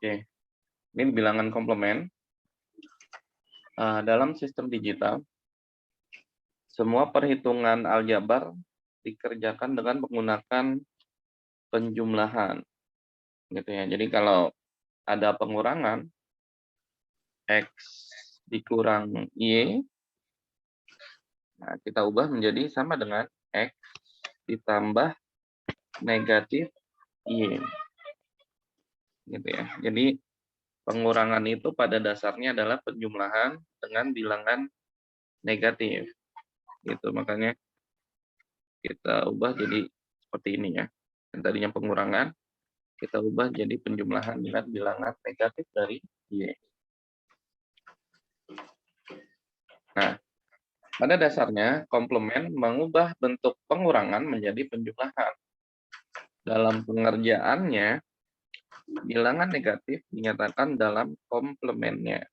Oke, ini bilangan komplement. Dalam sistem digital, semua perhitungan aljabar dikerjakan dengan menggunakan penjumlahan, gitu ya. Jadi kalau ada pengurangan X dikurang Y, nah kita ubah menjadi sama dengan X ditambah negatif Y, gitu ya. Jadi pengurangan itu pada dasarnya adalah penjumlahan dengan bilangan negatif, gitu. Makanya kita ubah jadi seperti ini ya. Yang tadinya pengurangan, kita ubah jadi penjumlahan dengan bilangan negatif dari Y. Nah, pada dasarnya komplement mengubah bentuk pengurangan menjadi penjumlahan. Dalam pengerjaannya, bilangan negatif dinyatakan dalam komplementnya.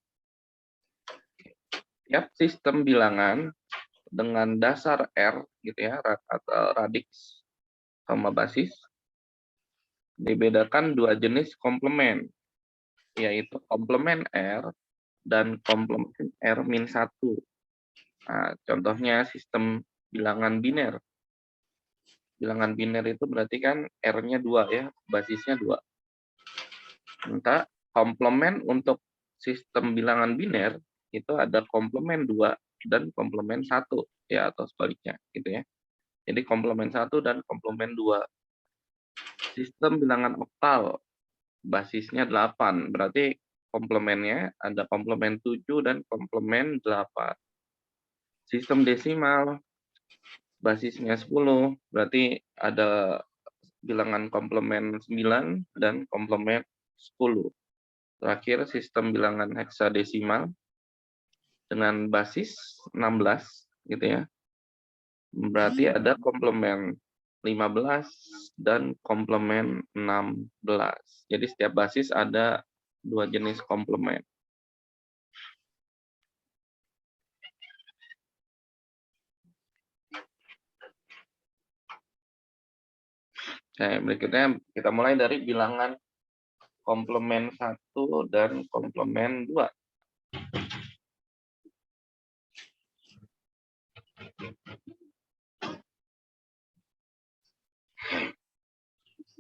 Tiap sistem bilangan dengan dasar R gitu ya, atau radix sama basis, dibedakan dua jenis komplement, yaitu komplement R dan komplement R-1. Nah, contohnya sistem bilangan biner. Bilangan biner itu berarti kan R-nya 2 ya, basisnya 2. Maka komplement untuk sistem bilangan biner itu ada komplement 2 dan komplement 1 ya, atau sebaliknya gitu ya. Jadi komplement 1 dan komplement 2. Sistem bilangan oktal basisnya 8, berarti komplemennya ada komplement 7 dan komplement 8. Sistem desimal basisnya 10, berarti ada bilangan komplement 9 dan komplement 10. Terakhir sistem bilangan heksadesimal dengan basis 16 gitu ya. Berarti ada komplement 15 dan komplement 16. Jadi setiap basis ada dua jenis komplement. Nah, berikutnya kita mulai dari bilangan komplement 1 dan komplement 2.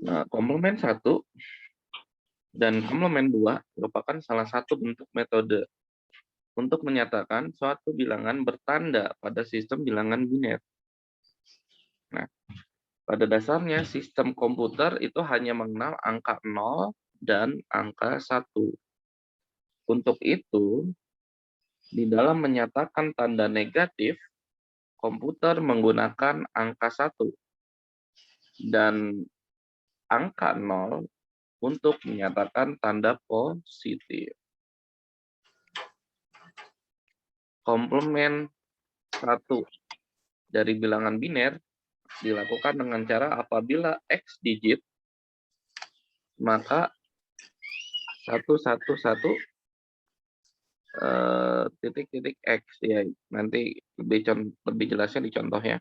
Nah, komplement 1 dan komplement 2 merupakan salah satu bentuk metode untuk menyatakan suatu bilangan bertanda pada sistem bilangan biner. Nah, pada dasarnya sistem komputer itu hanya mengenal angka 0 dan angka 1. Untuk itu, di dalam menyatakan tanda negatif, komputer menggunakan angka 1 dan angka 0 untuk menyatakan tanda positif. Komplement 1 dari bilangan biner dilakukan dengan cara apabila X digit, maka 111 titik-titik X ya. Nanti lebih jelasnya di contoh ya.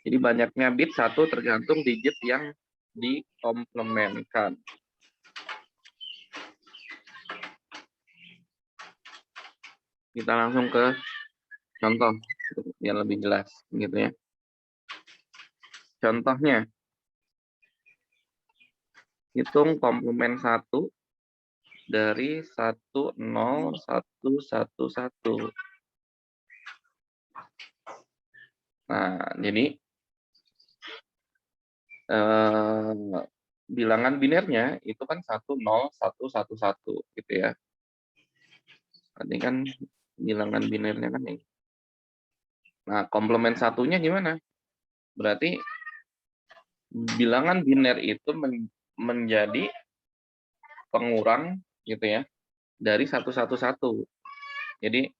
Jadi banyaknya bit 1 tergantung digit yang dikomplementkan. Kita langsung ke contoh biar lebih jelas gitu ya. Contohnya, hitung komplement 1 dari 10111. Nah, jadi bilangan binernya itu kan 10111 gitu ya. Ini kan bilangan binernya kan ini. Nah, komplement satunya gimana? Berarti bilangan biner itu menjadi pengurang gitu ya dari 111. Jadi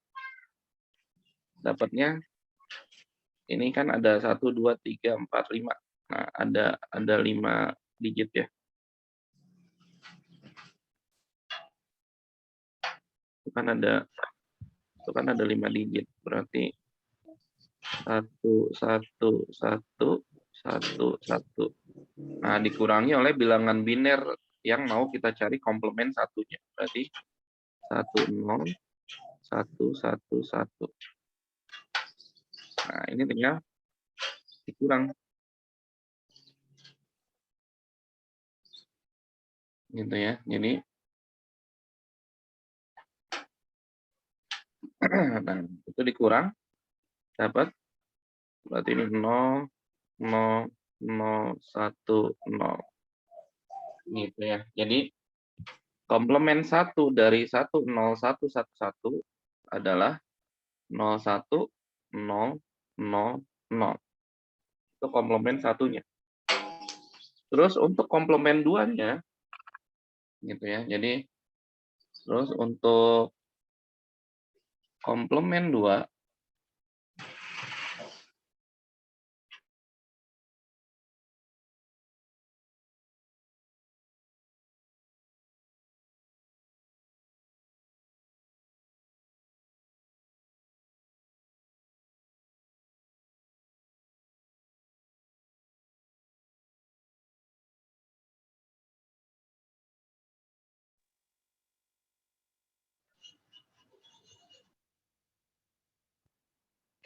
dapatnya ini kan ada 1 2 3 4 5. Nah, ada 5 digit ya. Itu kan ada 5 digit. Berarti 1 1 1 1 1. Nah, dikurangi oleh bilangan biner yang mau kita cari komplement satunya. Berarti 1, 0, 1, 1, 1. Nah, ini tinggal dikurang. Gitu ya. Jadi, nah, itu dikurang, dapat, berarti ini 0, 0, 0, 1, 0. Gitu ya. Jadi, komplement 1 dari 1, 0, 1, 1, 1 adalah 0, 1, 0, 0, 0. Itu komplement satunya. Terus untuk komplement 2-nya, gitu ya. Jadi, terus untuk komplement 2,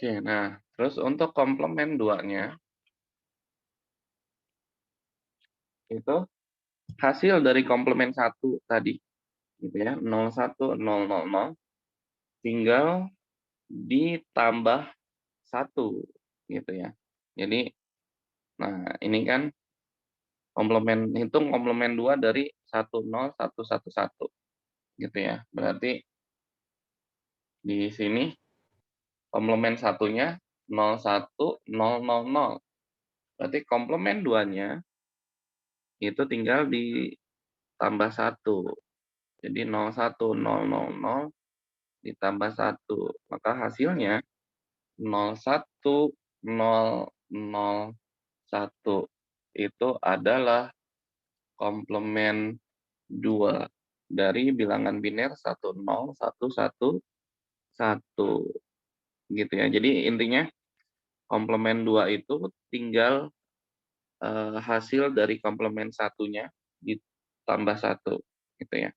oke, nah, terus untuk komplement 2-nya, itu hasil dari komplement 1 tadi, gitu ya, 0, 1, 0, 0, 0, tinggal ditambah 1, gitu ya. Jadi, nah, ini kan hitung komplement 2 dari 1, 0, 1, 1, 1, gitu ya. Berarti di sini komplement satunya 0, 1, 0, 0, 0. Berarti komplement 2-nya itu tinggal ditambah 1. Jadi 0, 1, 0, 0, 0 ditambah 1. Maka hasilnya 0, 1, 0, 0, 1 itu adalah komplement 2 dari bilangan biner 1, 0, 1, 1, 1. Gitu ya. Jadi intinya komplement 2 itu tinggal hasil dari komplement satunya ditambah 1, gitu ya.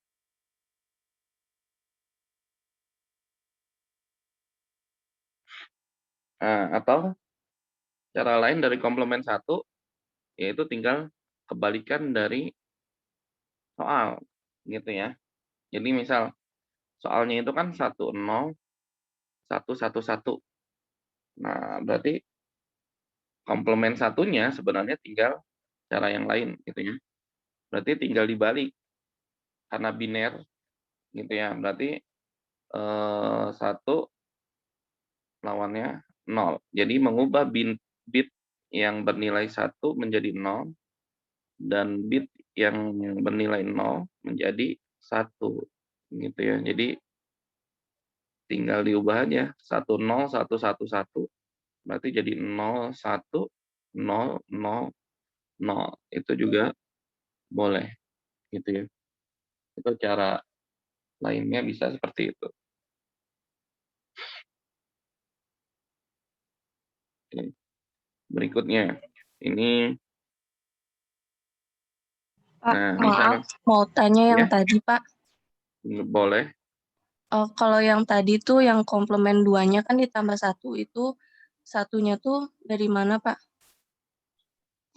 Nah, atau cara lain dari komplement 1, yaitu tinggal kebalikan dari soal, gitu ya. Jadi misal soalnya itu kan 1, 0, 1, 1, 1. Nah, berarti komplement satunya sebenarnya tinggal cara yang lain, gitu ya. Berarti tinggal dibalik, karena biner, gitu ya. Berarti 1 lawannya 0. Jadi mengubah bit yang bernilai 1 menjadi 0, dan bit yang bernilai 0 menjadi 1, gitu ya. Jadi tinggal diubah aja, 1, 0, 1, 1, 1, berarti jadi 0, 1, 0, 0, 0. Itu juga boleh, gitu ya. Itu cara lainnya bisa seperti itu. Oke. Berikutnya, ini, Pak, nah maaf, misal, mau tanya yang ya, tadi, Pak. boleh. Kalau yang tadi tuh yang komplement 2-nya kan ditambah 1 itu, satunya tuh dari mana, Pak?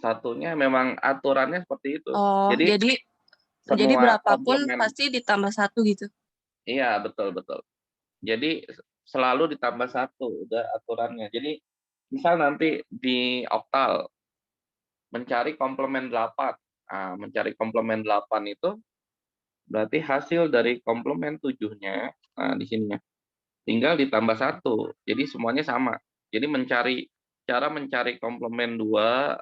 Satunya memang aturannya seperti itu. Oh, Jadi jadi semua berapapun komplement, pasti ditambah 1 gitu? iya, betul betul. Jadi selalu ditambah 1, udah aturannya. Jadi misal nanti di oktal mencari komplement 8. Nah, mencari komplement 8 itu berarti hasil dari komplement 7-nya, nah di sini ya, tinggal ditambah 1. Jadi semuanya sama. Jadi cara mencari komplement 2,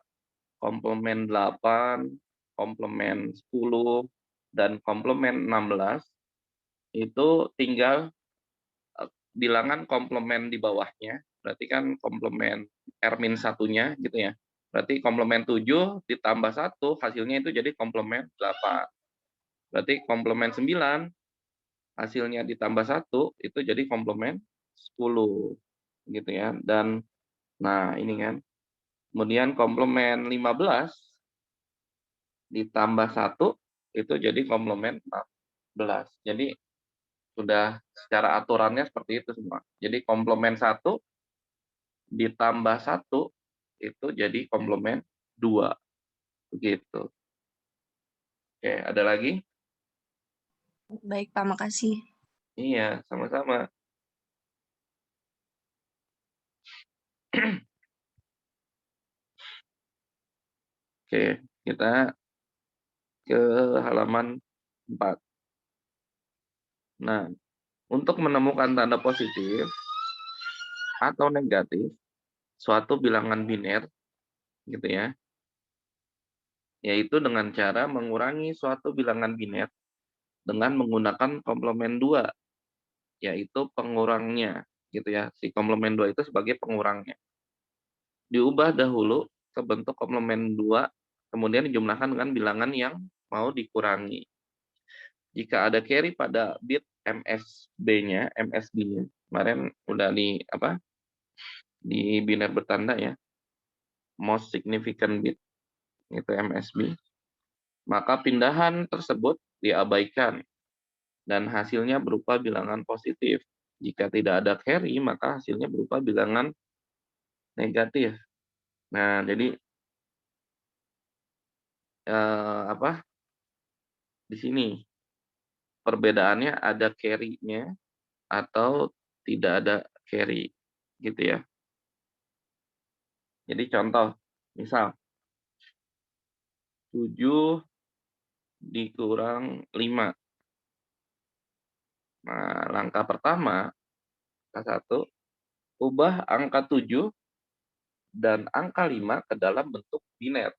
komplement 8, komplement 10, dan komplement 16 itu tinggal bilangan komplement di bawahnya, berarti kan komplement R-1-nya gitu ya. Berarti komplement 7 ditambah 1 hasilnya itu jadi komplement 8. Berarti komplement 9 hasilnya ditambah 1 itu jadi komplement 10, gitu ya. Dan nah ini kan, kemudian komplement 15 ditambah 1 itu jadi komplement 14. Jadi sudah secara aturannya seperti itu semua. Jadi komplement 1 ditambah 1 itu jadi komplement 2, begitu. Oke, ada lagi? Baik, Pak, makasih. Iya, sama-sama. Oke, kita ke halaman 4. Nah, untuk menemukan tanda positif atau negatif suatu bilangan biner gitu ya, yaitu dengan cara mengurangi suatu bilangan biner dengan menggunakan komplement 2, yaitu pengurangnya gitu ya. Si komplement 2 itu sebagai pengurangnya. Diubah dahulu ke bentuk komplement 2, kemudian dijumlahkan dengan bilangan yang mau dikurangi. Jika ada carry pada bit MSB-nya, kemarin udah di biner bertanda ya, most significant bit itu MSB, maka pindahan tersebut diabaikan dan hasilnya berupa bilangan positif. Jika tidak ada carry, maka hasilnya berupa bilangan negatif. Nah, jadi di sini perbedaannya ada carry-nya atau tidak ada carry, gitu ya. Jadi contoh, misal 7 dikurang 5. Nah, langkah pertama, langkah 1, ubah angka 7 dan angka 5 ke dalam bentuk biner,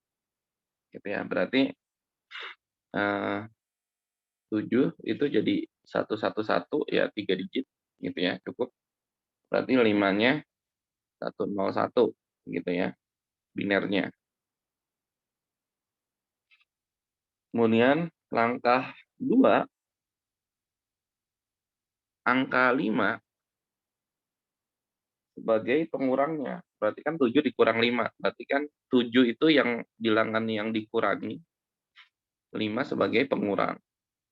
gitu ya. Berarti 7 itu jadi 111 ya 3 digit gitu ya, cukup. Berarti 5-nya 101 gitu ya, binernya. Kemudian langkah 2, angka 5 sebagai pengurangnya. Berarti kan 7 dikurang 5, berarti kan 7 itu yang bilangan yang dikurangi, 5 sebagai pengurang.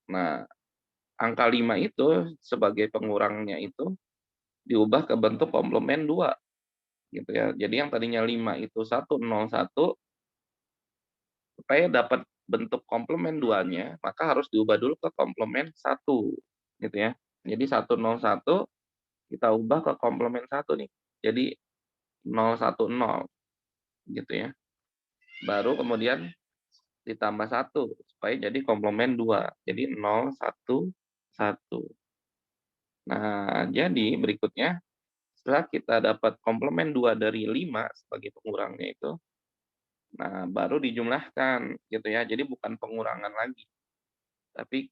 Nah, angka 5 itu sebagai pengurangnya itu diubah ke bentuk komplement 2 gitu ya. Jadi yang tadinya 5 itu 101, supaya dapat bentuk komplement 2-nya, maka harus diubah dulu ke komplement 1 gitu ya. Jadi 101 kita ubah ke komplement 1 nih. Jadi 010 gitu ya. Baru kemudian ditambah 1 supaya jadi komplement 2. Jadi 011. Nah, jadi berikutnya setelah kita dapat komplement 2 dari 5 sebagai pengurangnya itu, nah baru dijumlahkan gitu ya. Jadi bukan pengurangan lagi, tapi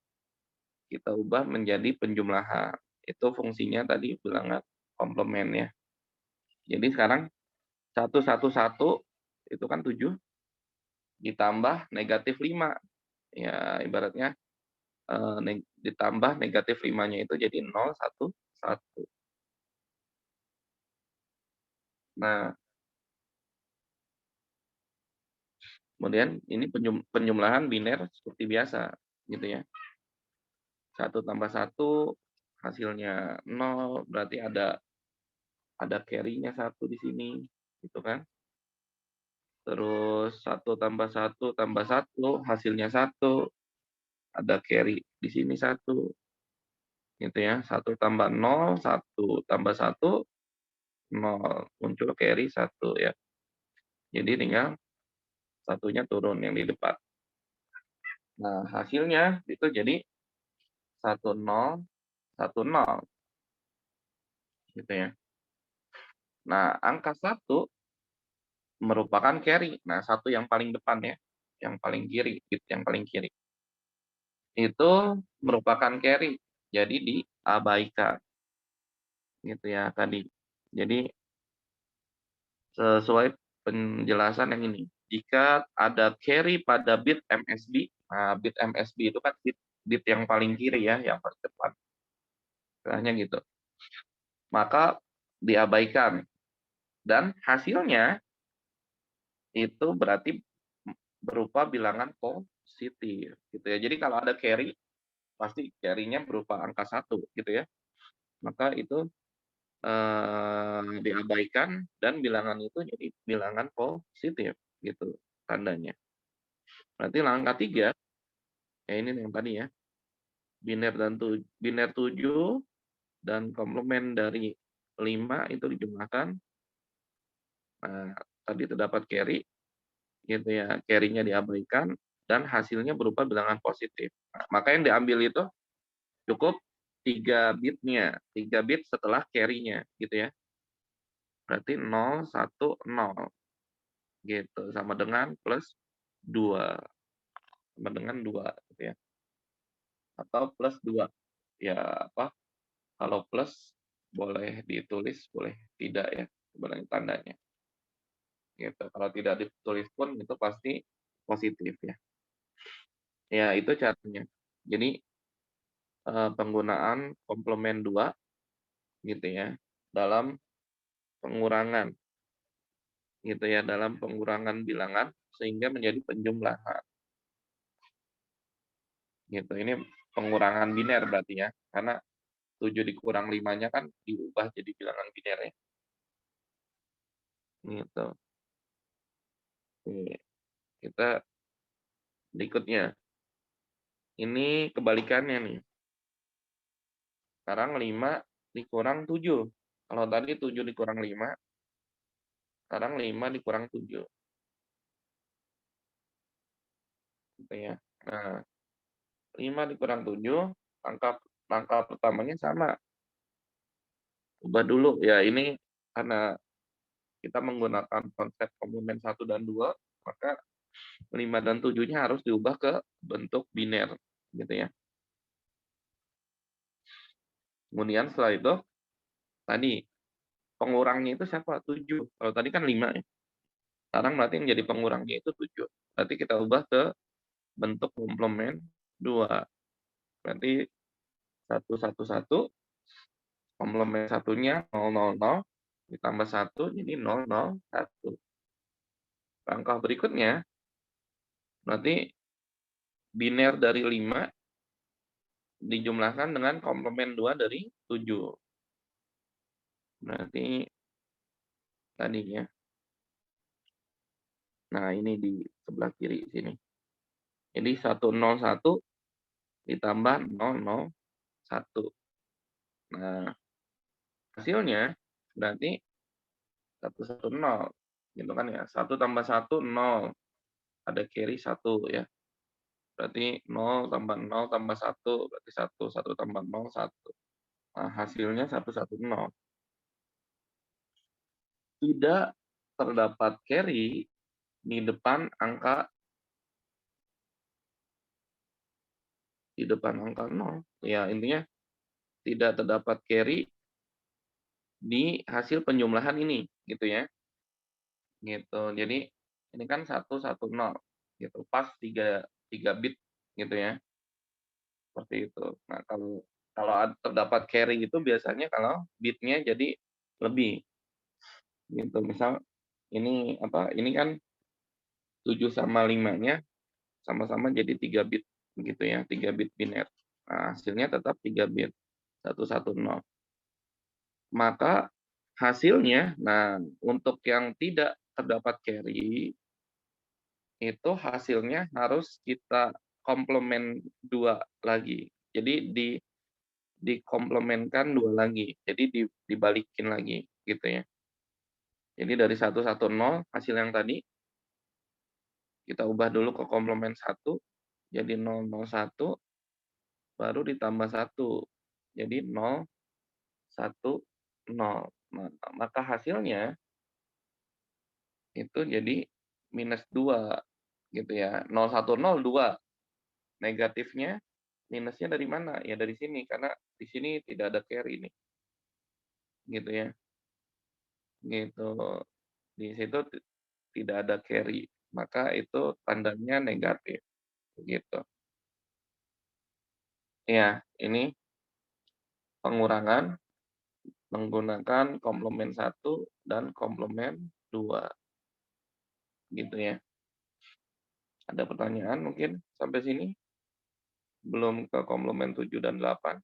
kita ubah menjadi penjumlahan. Itu fungsinya tadi bilangan komplement ya. Jadi sekarang 111 itu kan 7 ditambah negatif 5. Ya ibaratnya ditambah negatif 5-nya itu jadi 011. Nah, kemudian ini penjumlahan biner seperti biasa gitu ya. 1 tambah 1 hasilnya 0, berarti ada carry-nya 1 di sini gitu kan. Terus 1 tambah 1 hasilnya 1, ada carry di sini 1 gitu ya. 1 tambah 0, 1 tambah 1, 0, muncul carry 1 ya. Jadi tinggal satunya turun yang di depan. Nah, hasilnya itu jadi 1010 gitu ya. Nah, angka 1 merupakan carry. Nah, 1 yang paling depan ya, yang paling kiri, bit yang paling kiri. Itu merupakan carry, jadi diabaikan gitu ya tadi. Jadi sesuai penjelasan yang ini, jika ada carry pada bit MSB, nah bit MSB itu kan bit yang paling kiri ya, yang paling depan, istilahnya gitu, maka diabaikan dan hasilnya itu berarti berupa bilangan positif gitu ya. Jadi kalau ada carry, pasti carry-nya berupa angka 1 gitu ya. Maka itu diabaikan dan bilangan itu jadi bilangan positif gitu tandanya. Berarti langkah 3, ya ini yang tadi ya, biner 7 dan komplement dari 5 itu dijumlahkan. Nah, tadi terdapat carry gitu ya, carry-nya diabaikan dan hasilnya berupa bilangan positif. Nah, maka yang diambil itu cukup 3 bitnya, 3 bit setelah carry-nya gitu ya. Berarti 0, 1, 0 gitu, sama dengan plus 2, sama dengan 2 gitu ya. Atau plus 2. Ya apa, kalau plus boleh ditulis, boleh tidak ya sebenarnya tandanya. Gitu. Kalau tidak ditulis pun itu pasti positif ya. Ya itu caranya. Jadi penggunaan komplement 2 gitu ya dalam pengurangan gitu ya, dalam pengurangan bilangan sehingga menjadi penjumlahan. Gitu. Ini pengurangan biner berarti ya. Karena 7 dikurang 5-nya kan diubah jadi bilangan biner ya. Gitu. Oke. Kita berikutnya. Ini kebalikannya nih. Sekarang 5 dikurang 7. Kalau tadi 7 dikurang 5, sekarang 5 dikurang 7. Gitu ya. Nah, 5 dikurang 7, langkah pertamanya sama. Ubah dulu. Ya ini karena kita menggunakan konsep komplement 1 dan 2, maka 5 dan 7-nya harus diubah ke bentuk biner gitu ya. Kemudian setelah itu tadi pengurangnya itu siapa? 7. Kalau tadi kan 5 ya. Sekarang berarti yang jadi pengurangnya itu 7. Berarti kita ubah ke bentuk komplement 2. Berarti 111, komplement satunya 000 ditambah 1 jadi 001. Langkah berikutnya berarti biner dari 5 dijumlahkan dengan komplement 2 dari 7. Berarti tadinya. Nah, ini di sebelah kiri sini. Jadi 101 ditambah 001. Nah, hasilnya berarti 110 gitu kan ya. 1 tambah 1 0. Ada carry 1 ya. Berarti 0 tambah 0 tambah 1 berarti 1. 1 tambah 0 1. Nah, hasilnya 110. Tidak terdapat carry di depan angka 0. Ya, intinya tidak terdapat carry di hasil penjumlahan ini gitu ya. Gitu. Jadi ini kan 110 gitu. Pas 3 bit gitu ya. Seperti itu. Nah, kalau terdapat carry itu biasanya kalau bitnya jadi lebih gitu. Misal ini apa? Ini kan 7 sama 5-nya sama-sama jadi 3 bit begitu ya, 3 bit biner. Nah, hasilnya tetap 3 bit, 110. Maka hasilnya, nah untuk yang tidak terdapat carry, itu hasilnya harus kita komplement 2 lagi. Jadi dikomplementkan 2 lagi. Jadi dibalikin lagi gitu ya. Jadi dari 110 hasil yang tadi kita ubah dulu ke komplement 1 jadi 001 baru ditambah 1 jadi 010. Nah, maka hasilnya itu jadi minus 2 gitu ya. 010 2. Negatifnya minusnya dari mana? Ya dari sini karena di sini tidak ada carry nih. Gitu ya. Gitu. Di situ tidak ada carry, maka itu tandanya negatif gitu. Ya, ini pengurangan menggunakan komplement 1 dan komplement 2. Gitu ya. Ada pertanyaan mungkin? Sampai sini belum ke komplement 7 dan 8.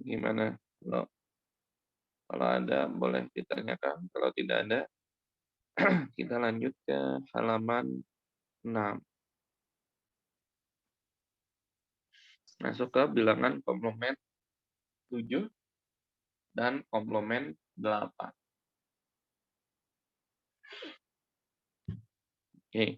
Gimana? Kalau ada boleh ditanyakan, kalau tidak ada kita lanjut ke halaman 6. Masuk ke bilangan komplement 7 dan komplement 8. Oke.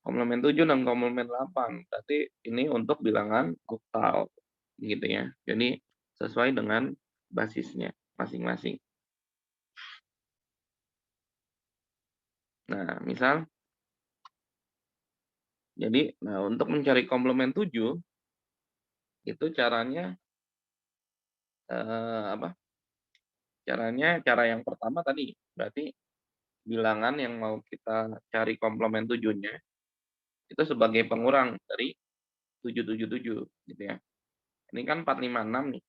Komplement 7 dan komplement 8. Berarti ini untuk bilangan oktal gitu ya. Jadi sesuai dengan basisnya masing-masing. Nah, misal untuk mencari komplement 7 itu caranya apa? Cara yang pertama tadi, berarti bilangan yang mau kita cari komplement 7-nya itu sebagai pengurang dari 777 gitu ya. Ini kan 456 nih.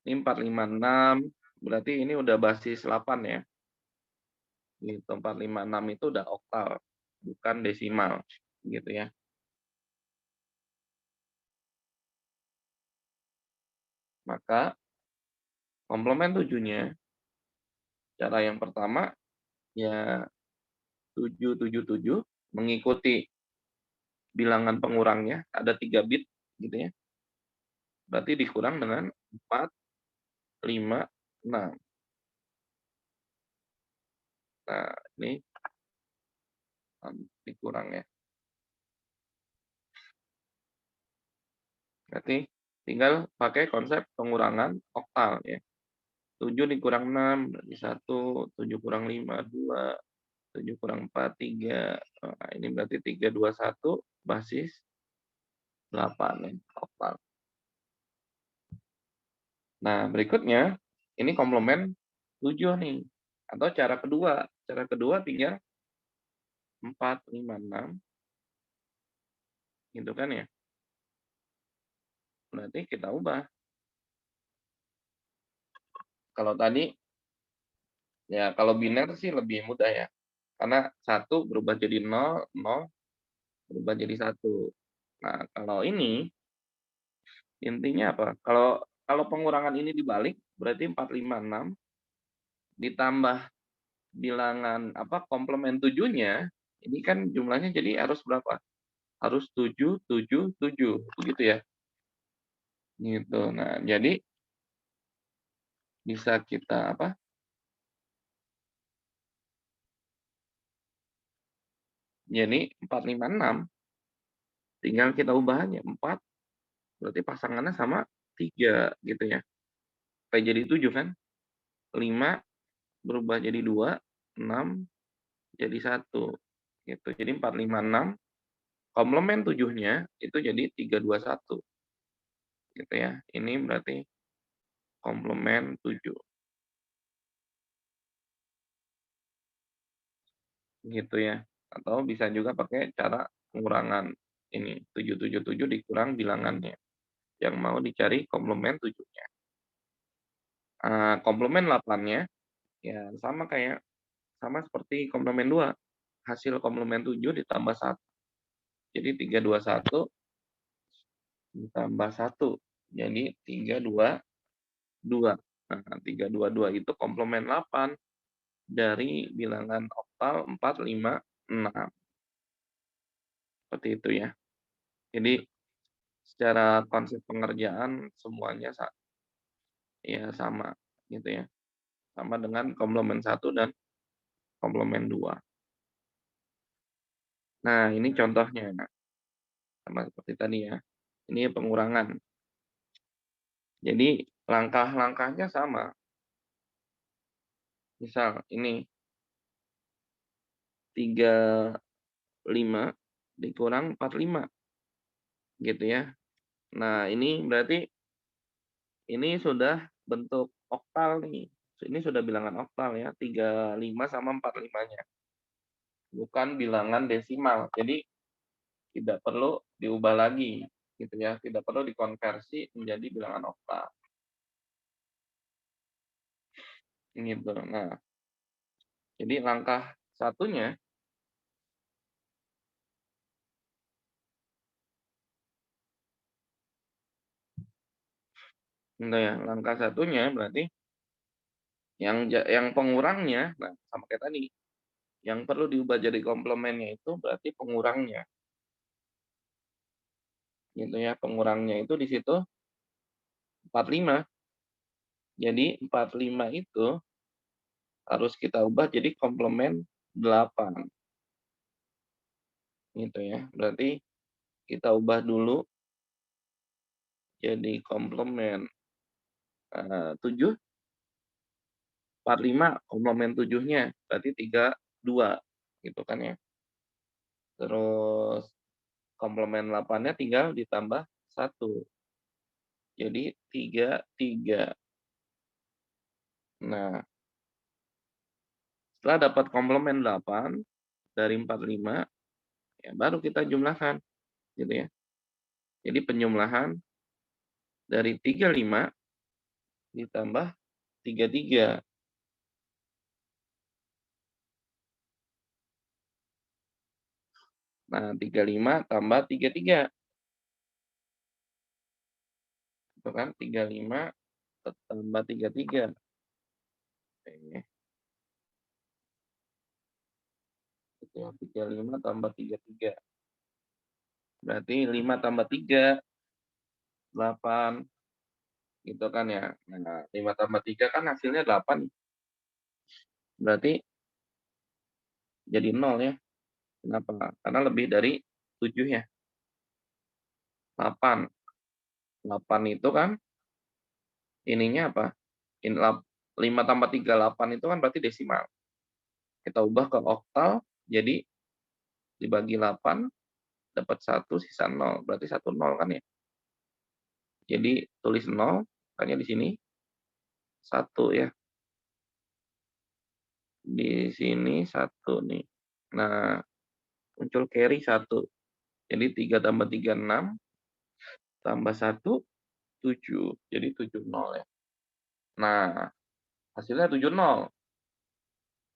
Ini 456 berarti ini udah basis 8 ya. Gitu, 456 itu udah oktal, bukan desimal gitu ya. Maka komplement 7-nya cara yang pertama ya 777 mengikuti bilangan pengurangnya ada 3 bit gitu ya. Berarti dikurang dengan 4, 5, 6. Nah, ini dikurang ya. Berarti tinggal pakai konsep pengurangan oktal ya. 7 dikurang 6 berarti 1, 7 kurang 5, 2, 7 kurang 4, 3. Nah, ini berarti 3, 2, 1 basis 8 ya, oktal. Nah, berikutnya ini komplement 7 nih. Atau cara kedua. Cara kedua tinggal 4, 5, 6 gitu kan ya. Berarti kita ubah. Kalau tadi ya kalau biner sih lebih mudah ya. Karena 1 berubah jadi 0, 0 berubah jadi 1. Nah, kalau ini intinya apa? Kalau kalau pengurangan ini dibalik berarti 4, 5, 6 ditambah bilangan komplement 7-nya, ini kan jumlahnya jadi harus berapa? Harus 7, 7, 7 begitu ya. Gitu. Nah, jadi bisa kita jadi 4, 5, 6 tinggal kita ubah aja 4 berarti pasangannya sama 3 gitu ya. Supaya jadi 7 kan. 5 berubah jadi 2, 6 jadi 1 gitu. Jadi 4, 5, 6 komplement 7-nya itu jadi 3, 2, 1 gitu ya. Ini berarti komplement 7 gitu ya. Atau bisa juga pakai cara pengurangan ini 777 dikurang bilangannya yang mau dicari komplement 7-nya. Komplement 8-nya ya sama seperti komplement 2. Hasil komplement 7 ditambah 1. Jadi 3, 2, 1 ditambah 1. Jadi 3, 2, 2. Nah, 3, 2, 2 itu komplement 8 dari bilangan oktal 4, 5, 6. Seperti itu ya. Jadi secara konsep pengerjaan semuanya sama gitu ya. Sama dengan komplement 1 dan komplement 2. Nah, ini contohnya. Sama seperti tadi ya. Ini pengurangan. Jadi langkah-langkahnya sama. Misal ini 35 dikurang 45 gitu ya. Nah, ini berarti ini sudah bentuk oktal nih. Ini sudah bilangan oktal ya, 35 sama 45-nya. Bukan bilangan desimal. Jadi tidak perlu diubah lagi gitu ya, tidak perlu dikonversi menjadi bilangan oktal. gitu. Nah, jadi langkah satunya gitu ya, langkah satunya berarti yang pengurangnya, nah sama kayak tadi, yang perlu diubah jadi komplemennya itu berarti pengurangnya, gitu ya. Pengurangnya itu di situ 45. Jadi 45 itu harus kita ubah jadi komplement 8, gitu ya. Berarti kita ubah dulu jadi komplement 7, 45 komplement 7-nya berarti 32, gitu kan ya. Terus komplement 8-nya tinggal ditambah 1, jadi 33. Nah, setelah dapat komplement 8 dari 45, ya baru kita jumlahkan, gitu ya. Jadi penjumlahan dari 35 ditambah 33. Nah, 35 tambah 33, itu kan 35 tambah 33. Oke, itu 35 tambah 33. Berarti 5 tambah 3, 8, gitu kan ya. Nah, 5 tambah 3 kan hasilnya 8. Berarti jadi 0 ya. Kenapa? Karena lebih dari 7 ya. 8. 8 itu kan ininya apa? 5 tambah 3, 8 itu kan berarti desimal. Kita ubah ke oktal, jadi dibagi 8, dapat 1, sisa 0. Berarti 1 0 kan ya. Jadi tulis 0, makanya di sini 1 ya. Di sini 1 nih. Nah, muncul carry 1. Jadi 3 tambah 3, 6. Tambah 1, 7. Jadi 70 ya. Nah, hasilnya 70.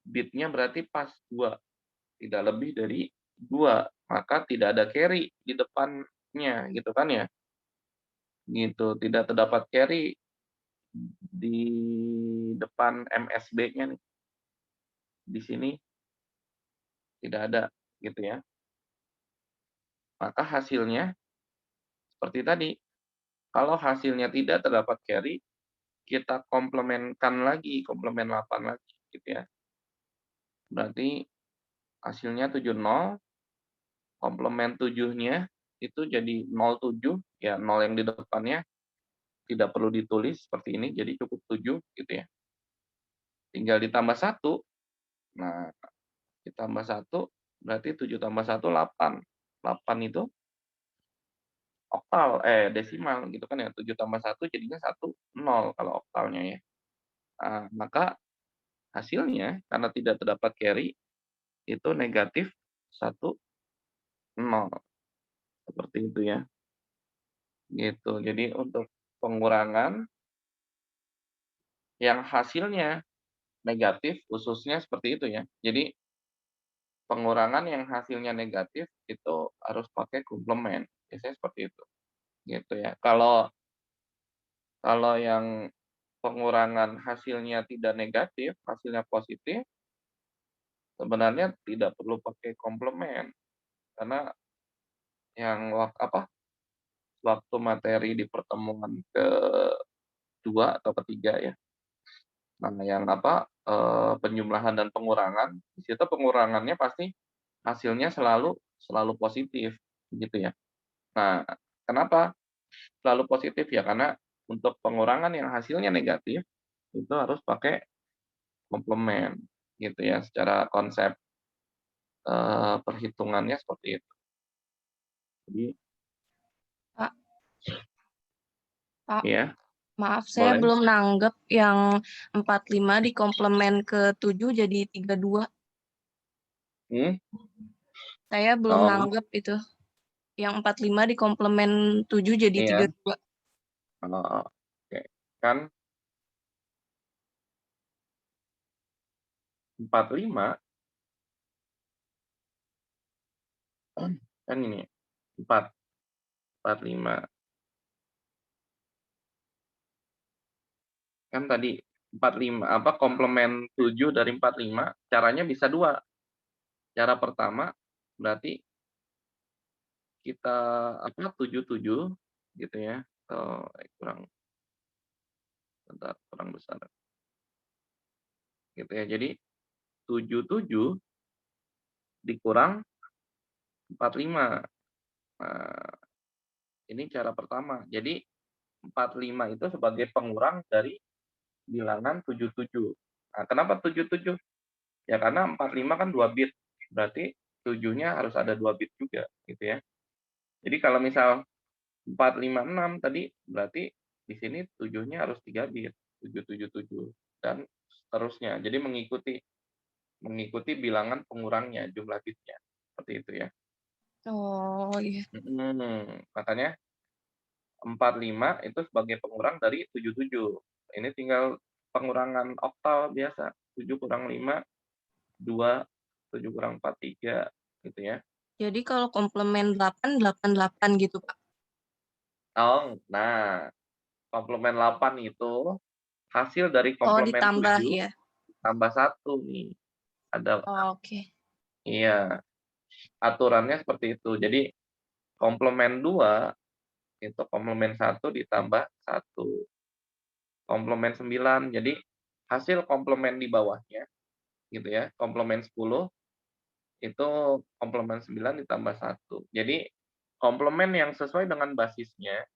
Bitnya berarti pas 2. Tidak lebih dari 2. Maka tidak ada carry di depannya, gitu kan ya. Gitu, tidak terdapat carry di depan MSB-nya nih. Di sini tidak ada, gitu ya. Maka hasilnya seperti tadi. Kalau hasilnya tidak terdapat carry, kita komplementkan lagi, komplement 8 lagi, gitu ya. Berarti hasilnya 70, komplement 7-nya itu jadi 07, ya 0 yang di depannya tidak perlu ditulis seperti ini, jadi cukup 7, gitu ya. Tinggal ditambah 1, nah ditambah 1 berarti 7 tambah 1, 8. 8 itu oktal, desimal gitu kan ya, 7 tambah 1 jadinya 1, 0 kalau oktalnya ya. Maka hasilnya karena tidak terdapat carry itu negatif 1, 0, seperti itu ya. Gitu. Jadi untuk pengurangan yang hasilnya negatif khususnya seperti itu ya. Jadi pengurangan yang hasilnya negatif itu harus pakai komplement, biasanya seperti itu, gitu ya. Kalau kalau yang pengurangan hasilnya tidak negatif, hasilnya positif, sebenarnya tidak perlu pakai komplement, karena yang waktu materi di pertemuan kedua atau ketiga ya, nah yang penjumlahan dan pengurangan, di situ pengurangannya pasti hasilnya selalu selalu positif, gitu ya. Nah, kenapa selalu positif? Ya karena untuk pengurangan yang hasilnya negatif, itu harus pakai komplement, gitu ya, secara konsep, perhitungannya seperti itu. Jadi Pak Pak, iya, maaf saya boleh. belum nanggep yang 45 dikomplement ke 7 jadi 32. Hmm? Saya belum Oh, nanggep itu. Yang 45 dikomplement 7 jadi iya. 32. Oh, oke. Kan 45 kan ini 4, 45 kan tadi 45 apa komplement 7 dari 45 caranya bisa 2. Cara pertama berarti kita apa 77 gitu ya, kurang bentar, kurang besar gitu ya. Jadi 77 dikurang 45. Nah, ini cara pertama. Jadi 45 itu sebagai pengurang dari bilangan 77. Nah, kenapa 77? Ya karena 45 kan 2 bit, berarti 7-nya harus ada 2 bit juga gitu ya. Jadi kalau misal 456 tadi, berarti di sini 7-nya harus 3 bit, 777 dan seterusnya. Jadi mengikuti bilangan pengurangnya, jumlah bitnya, seperti itu ya. Oh, iya. Makanya 45 itu sebagai pengurang dari 77. Ini tinggal pengurangan oktal biasa, 7 kurang 5, 2, 7 kurang 4, 3, gitu ya. Jadi kalau komplement 8, 88 gitu, Pak? Nah, komplement 8 itu hasil dari Oh, komplement ditambah 7 ya? tambah 1 nih. Ada Oke. iya, aturannya seperti itu. Jadi komplement 2 itu komplement 1 ditambah 1. Komplement 9, jadi hasil komplement di bawahnya gitu ya, komplement 10 itu komplement 9 ditambah 1. Jadi komplement yang sesuai dengan basisnya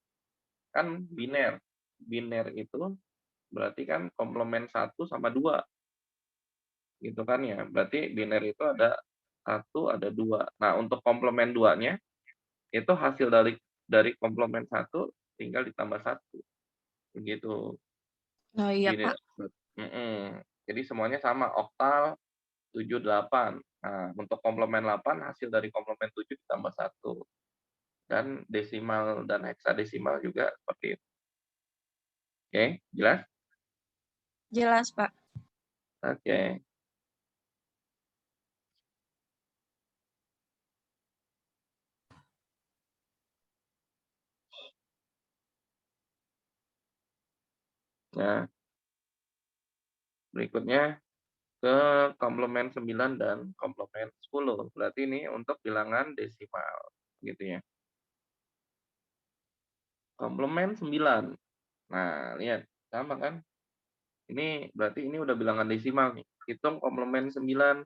kan biner. Biner itu berarti kan komplement 1 sama 2 gitu kan ya. Berarti biner itu ada 1, ada 2. Nah, untuk komplement 2-nya itu hasil dari komplement 1 tinggal ditambah 1 begitu. Oh, iya, Biner Pak. Jadi semuanya sama, oktal 7, 8. Nah, untuk komplement 8 hasil dari komplement 7 ditambah 1 dan desimal dan heksadesimal juga seperti itu. Oke, jelas? Jelas, Pak. Oke. Nah, berikutnya ke komplement 9 dan komplement 10. Berarti ini untuk bilangan desimal gitu ya. Komplement 9. Nah, lihat sama kan? Ini berarti ini udah bilangan desimal nih. Hitung komplement 9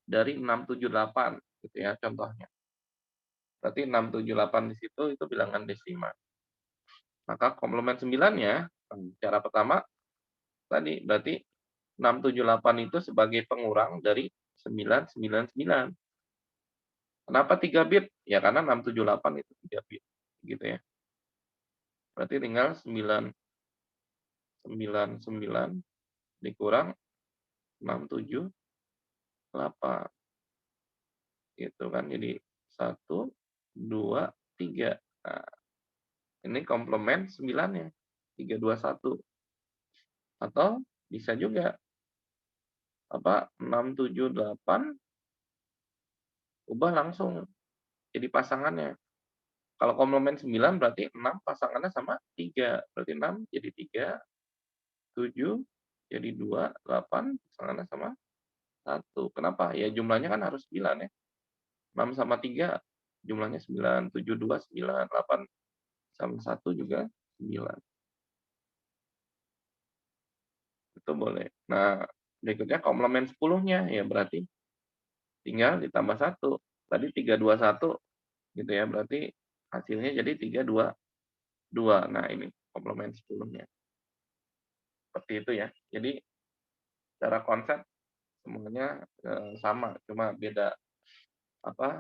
dari 678 gitu ya contohnya. Berarti 678 di situ itu bilangan desimal. Maka komplement 9-nya, cara pertama tadi berarti 678 itu sebagai pengurang dari 999. Kenapa 3 bit? Ya karena 678 itu 3 bit, gitu ya. Berarti tinggal 999 dikurang 678, gitu kan. Jadi 1, 2, 3. Nah, ini komplement 9-nya, 321. Atau bisa juga 678 ubah langsung jadi pasangannya. Kalau komplement 9 berarti 6 pasangannya sama 3, berarti 6 jadi 3, 7 jadi 2, 8 pasangannya sama 1. Kenapa? Ya jumlahnya kan harus 9 ya. 6 sama 3 jumlahnya 9, 7, 2, 9, 8 sama 1 juga 9. Itu boleh. Nah, berikutnya komplement 10-nya ya berarti tinggal ditambah 1. Tadi 321 gitu ya, berarti hasilnya jadi 322. Nah, ini komplement 10-nya. Seperti itu ya. Jadi secara konsep semuanya, sama, cuma beda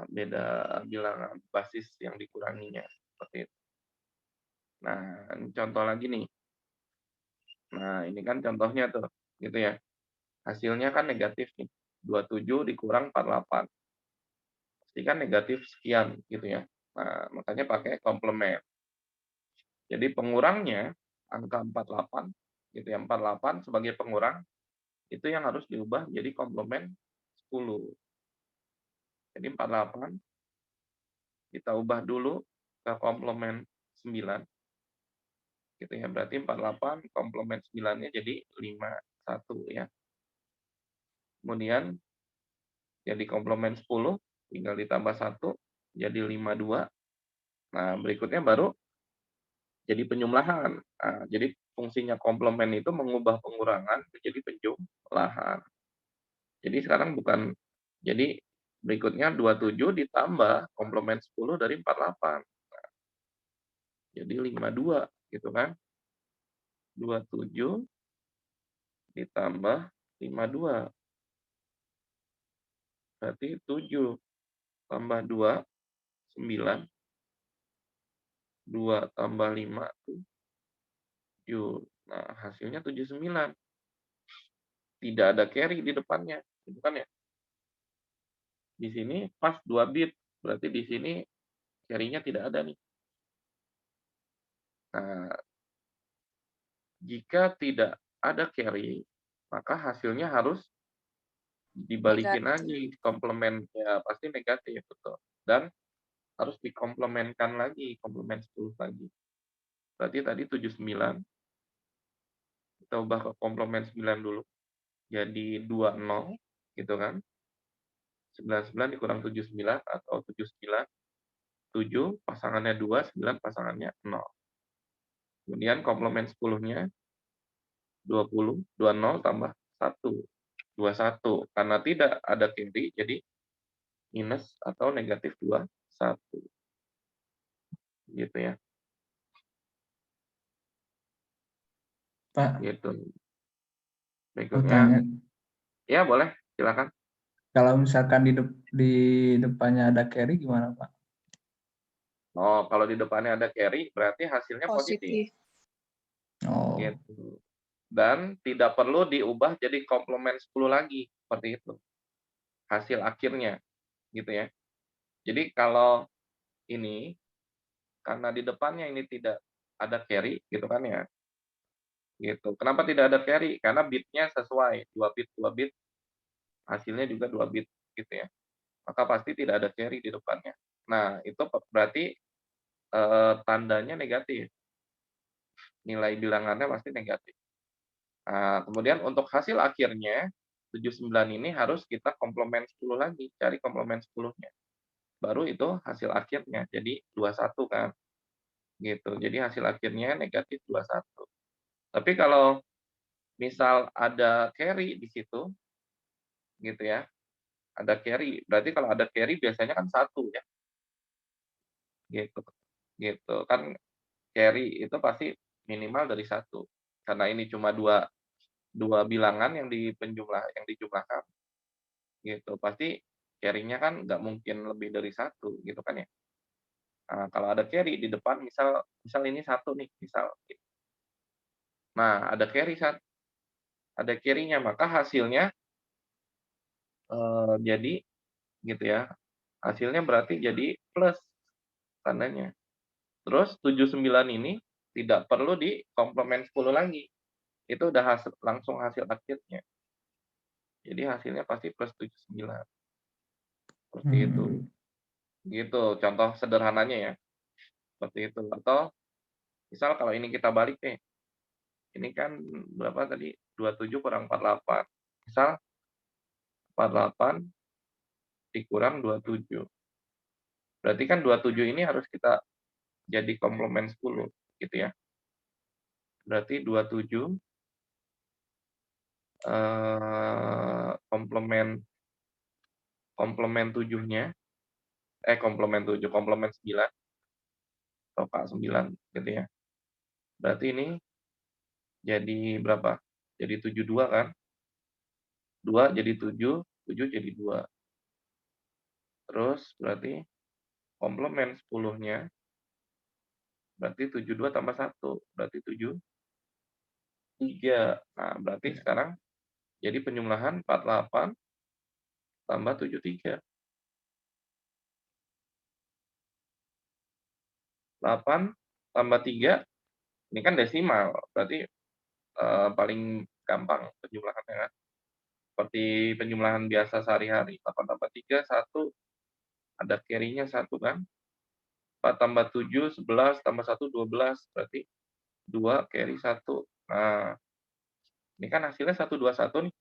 beda bilangan basis yang dikuranginya, seperti itu. Nah, ini contoh lagi nih. Nah, ini kan contohnya tuh, gitu ya. Hasilnya kan negatif nih, 27 dikurang 48. Pasti kan negatif sekian, gitu ya. Nah, makanya pakai komplement. Jadi pengurangnya angka 48, gitu ya, 48 sebagai pengurang itu yang harus diubah jadi komplement 10. Jadi 48 kita ubah dulu ke komplement 9 gitu ya. Berarti 48 komplement 9-nya jadi 51 ya. Kemudian jadi komplement 10 tinggal ditambah 1 jadi 52. Nah, berikutnya baru jadi penjumlahan. Nah, jadi fungsinya komplement itu mengubah pengurangan menjadi penjumlahan. Jadi sekarang bukan, jadi berikutnya 27 ditambah komplement 10 dari 48. Nah, jadi 52 gitu kan. 27 ditambah 52. Berarti 7 tambah 2, 9. 2 tambah 5, 7. Nah, hasilnya 79. Tidak ada carry di depannya, gitu kan ya. Di sini pas 2 bit, berarti di sini carry-nya tidak ada nih. Nah, jika tidak ada carry, maka hasilnya harus dibalikin lagi, komplementnya pasti negatif, betul. Dan harus dikomplementkan lagi, komplement 10 lagi. Berarti tadi 79, kita ubah ke komplement 9 dulu, jadi 20, gitu kan. 99 dikurang 79 atau 79, 7 pasangannya 2, 9 pasangannya 0. Kemudian komplement 10-nya 20, 20 tambah 1, 21. Karena tidak ada carry, jadi minus atau negatif 21. Gitu ya. Pak, Gitu. mau Berikutnya, tanya, ya boleh, silakan. kalau misalkan di depannya ada carry gimana, Pak? Oh, kalau di depannya ada carry, berarti hasilnya positif. Oh, Gitu. Dan tidak perlu diubah jadi komplement 10 lagi, seperti itu. Hasil akhirnya, gitu ya. Jadi kalau ini, karena di depannya ini tidak ada carry, gitu kan ya. Gitu. Kenapa tidak ada carry? Karena bitnya sesuai, 2 bit, 2 bit, hasilnya juga 2 bit, gitu ya. Maka pasti tidak ada carry di depannya. Nah, itu berarti tandanya negatif. Nilai bilangannya pasti negatif. Nah, kemudian untuk hasil akhirnya 79 ini harus kita komplement 10 lagi, cari komplement 10-nya. Baru itu hasil akhirnya jadi 21 kan. Gitu. Jadi hasil akhirnya negatif 21. Tapi kalau misal ada carry di situ gitu ya. Ada carry. Berarti kalau ada carry biasanya kan 1 ya. Gitu. Gitu. Kan carry itu pasti minimal dari 1. Karena ini cuma dua bilangan yang dijumlahkan gitu. Pasti carry-nya kan nggak mungkin lebih dari 1 gitu kan ya. Nah, kalau ada carry di depan misal ini 1 nih, misal. Nah, ada carry-nya maka hasilnya jadi gitu ya. Hasilnya berarti jadi plus tandanya. Terus 79 ini tidak perlu di komplement 10 lagi. Itu udah langsung hasil akhirnya. Jadi hasilnya pasti plus 79. Seperti itu. Gitu contoh sederhananya ya. Seperti itu. Atau misal kalau ini kita balik nih. Ini kan berapa tadi? 27 kurang 48. Misal 48 dikurang 27. Berarti kan 27 ini harus kita jadi komplement 10 gitu ya. Berarti 27 komplement 7-nya komplement 7, komplement 9 atau K9 gitu ya. Berarti ini jadi berapa? Jadi 72 kan? 2 jadi 7, 7 jadi 2. Terus berarti komplement 10-nya berarti 72 tambah 1, berarti 73. Nah, berarti sekarang jadi penjumlahan 48 tambah 73. 8 tambah 3, ini kan desimal, berarti paling gampang penjumlahannya kan. seperti penjumlahan biasa sehari-hari. 8 tambah 3, 1, ada carry-nya 1 kan. 4 tambah 7, 11, tambah 1, 12, berarti 2, carry 1. Nah, ini kan hasilnya 1, 2, 1 nih.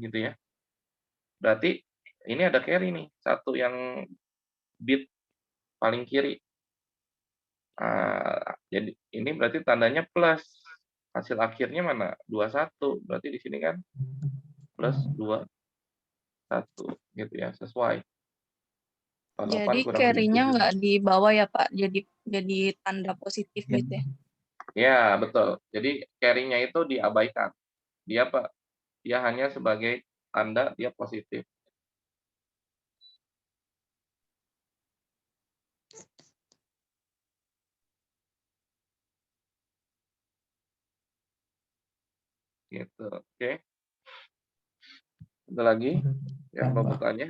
Gitu ya. Berarti ini ada carry nih, 1 yang bit paling kiri. Jadi ini berarti tandanya plus. Hasil akhirnya mana? 21. Berarti di sini kan plus 2, 1 gitu ya, sesuai. 48 Jadi kurang carry-nya 77. nggak di bawah ya Pak, jadi tanda positif gitu ya? Ya, betul. Jadi carry-nya itu diabaikan. Dia apa? Dia hanya sebagai tanda dia positif. Gitu. Oke. Ada lagi yang mau Tambah. bertanya?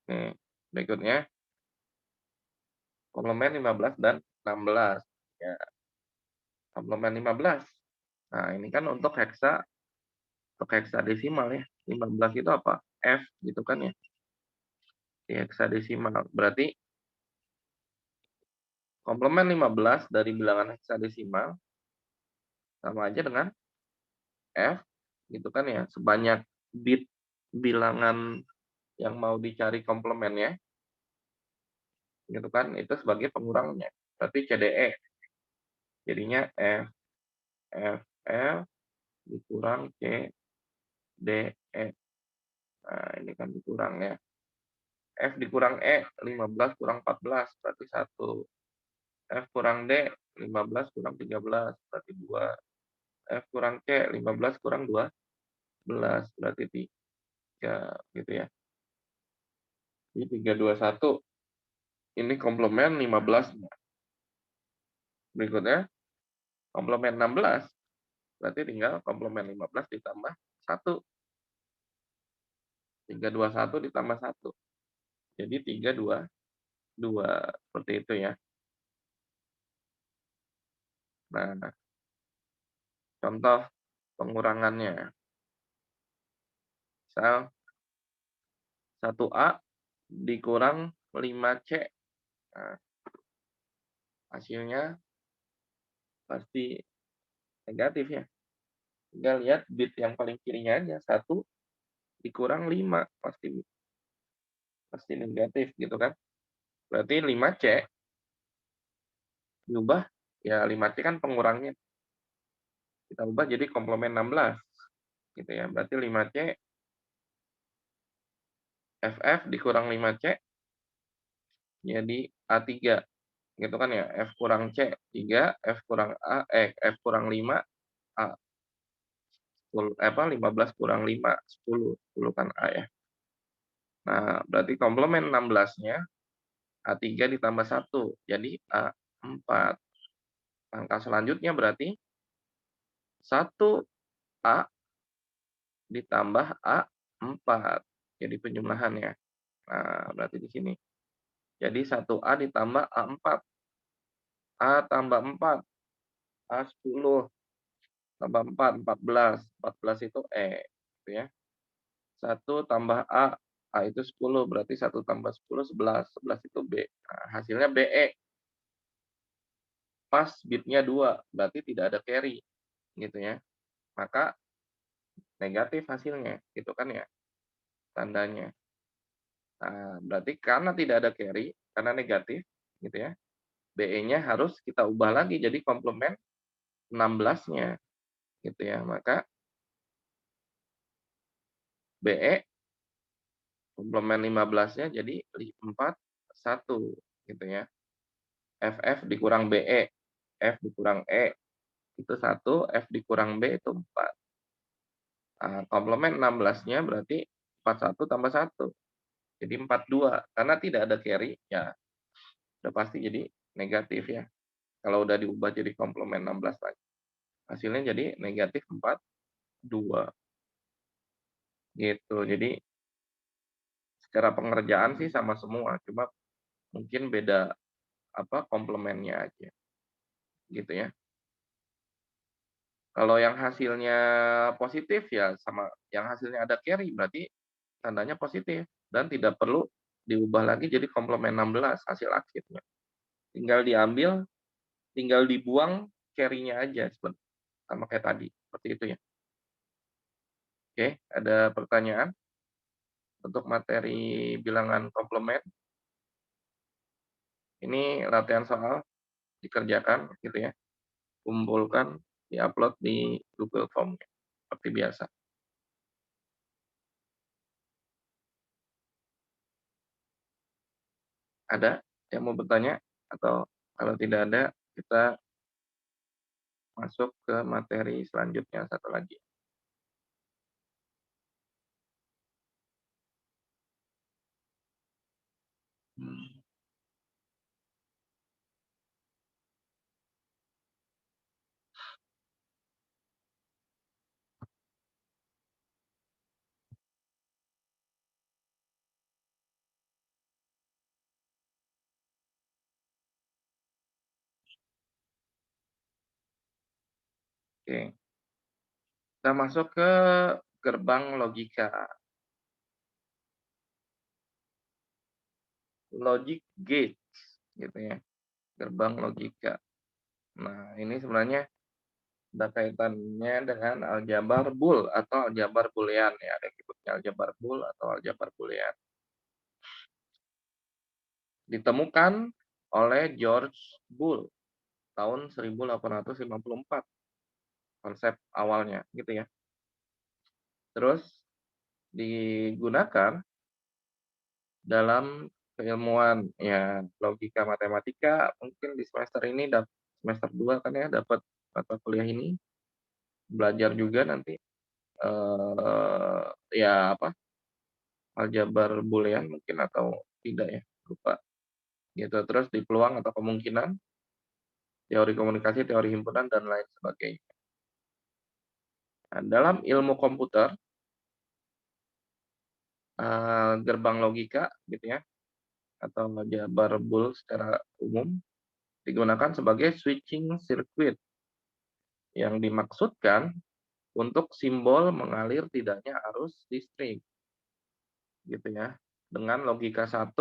Nih, berikutnya komplemen 15 dan 16. Ya, komplemen 15. Nah, ini kan untuk heksadesimal ya. 15 itu apa? F gitu kan ya. Di heksadesimal. Berarti komplemen 15 dari bilangan heksadesimal sama aja dengan F gitu kan ya. Sebanyak bit bilangan yang mau dicari komplemennya gitu kan, itu sebagai pengurangnya. Berarti CDE. Jadinya F dikurang CDE. Nah, ini kan dikurang ya. F dikurang E, 15 kurang 14, berarti 1. F kurang D, 15 kurang 13, berarti 2. F kurang C, 15 kurang 12, berarti 3, gitu ya. Jadi 3, 2, 1. Ini komplemen 15. Berikutnya, komplemen 16. Berarti tinggal komplemen 15 ditambah 1. 3, 2, 1 ditambah 1. Jadi 3, 2, 2. Seperti itu ya. Nah, contoh pengurangannya. Misal 1A dikurang 5C. Nah, hasilnya pasti negatif ya. Tinggal lihat bit yang paling kirinya aja. 1 dikurang 5. Pasti negatif gitu kan. Berarti 5C diubah, ya 5C kan pengurangnya. Kita ubah jadi komplemen 16. Gitu ya. Berarti 5C FF dikurang 5C jadi A3. Gitu kan ya. F kurang C 3, F kurang F kurang 5, A 15 kurang 5, 10. 10 kan A ya. Nah, berarti komplemen 16-nya A3 ditambah 1, jadi A4. Langkah selanjutnya berarti 1A ditambah A4. Jadi penjumlahannya. Nah, berarti di sini. Jadi 1A ditambah A4. A tambah 4. A10 tambah 4, 14. 14 itu E. Gitu ya. 1 tambah A itu 10. Berarti 1 tambah 10, 11. 11 itu B. Nah, hasilnya BE. Pas bitnya 2. Berarti tidak ada carry. Gitu ya. Maka negatif hasilnya. Gitu kan ya. Tandanya. Nah, berarti karena tidak ada carry, karena negatif, gitu ya, BE-nya harus kita ubah lagi jadi komplemen 16-nya, gitu ya. Maka BE komplemen 15-nya jadi 41, gitu ya. FF dikurang BE, F dikurang E, itu 1, F dikurang B itu 4. Nah, komplemen 16-nya berarti 41 tambah 1, jadi 42. Karena tidak ada carry, ya udah pasti jadi negatif ya. Kalau udah diubah jadi komplemen 16 lagi. Hasilnya jadi negatif 42. Gitu. Jadi Secara pengerjaan sih sama semua, cuma mungkin beda komplemennya aja, gitu ya. Kalau yang hasilnya positif ya sama yang hasilnya ada carry berarti tandanya positif dan tidak perlu diubah lagi jadi komplement 16 hasil akhirnya. Tinggal diambil, tinggal dibuang carry-nya aja sama kayak tadi, seperti itu ya. Oke, ada pertanyaan untuk materi bilangan komplement? Ini latihan soal dikerjakan gitu ya. Kumpulkan, di-upload di Google Form seperti biasa. Ada yang mau bertanya? Atau kalau tidak ada, kita masuk ke materi selanjutnya satu lagi. Oke. Kita masuk ke gerbang logika. Logic gate gitu ya. Gerbang logika. Nah, ini sebenarnya ada kaitannya dengan aljabar Boole atau aljabar Boolean ya. Ada yang disebutnya aljabar Boole atau aljabar Boolean. Ditemukan oleh George Boole tahun 1854. Konsep awalnya gitu ya. Terus digunakan dalam keilmuan ya logika matematika mungkin di semester ini semester 2 kan ya dapat mata kuliah ini belajar juga nanti ya aljabar boolean mungkin atau tidak ya lupa gitu terus di peluang atau kemungkinan teori komunikasi teori himpunan dan lain sebagainya. Nah, dalam ilmu komputer gerbang logika gitu ya atau aljabar Boole secara umum digunakan sebagai switching circuit yang dimaksudkan untuk simbol mengalir tidaknya arus listrik. Gitu ya. Dengan logika 1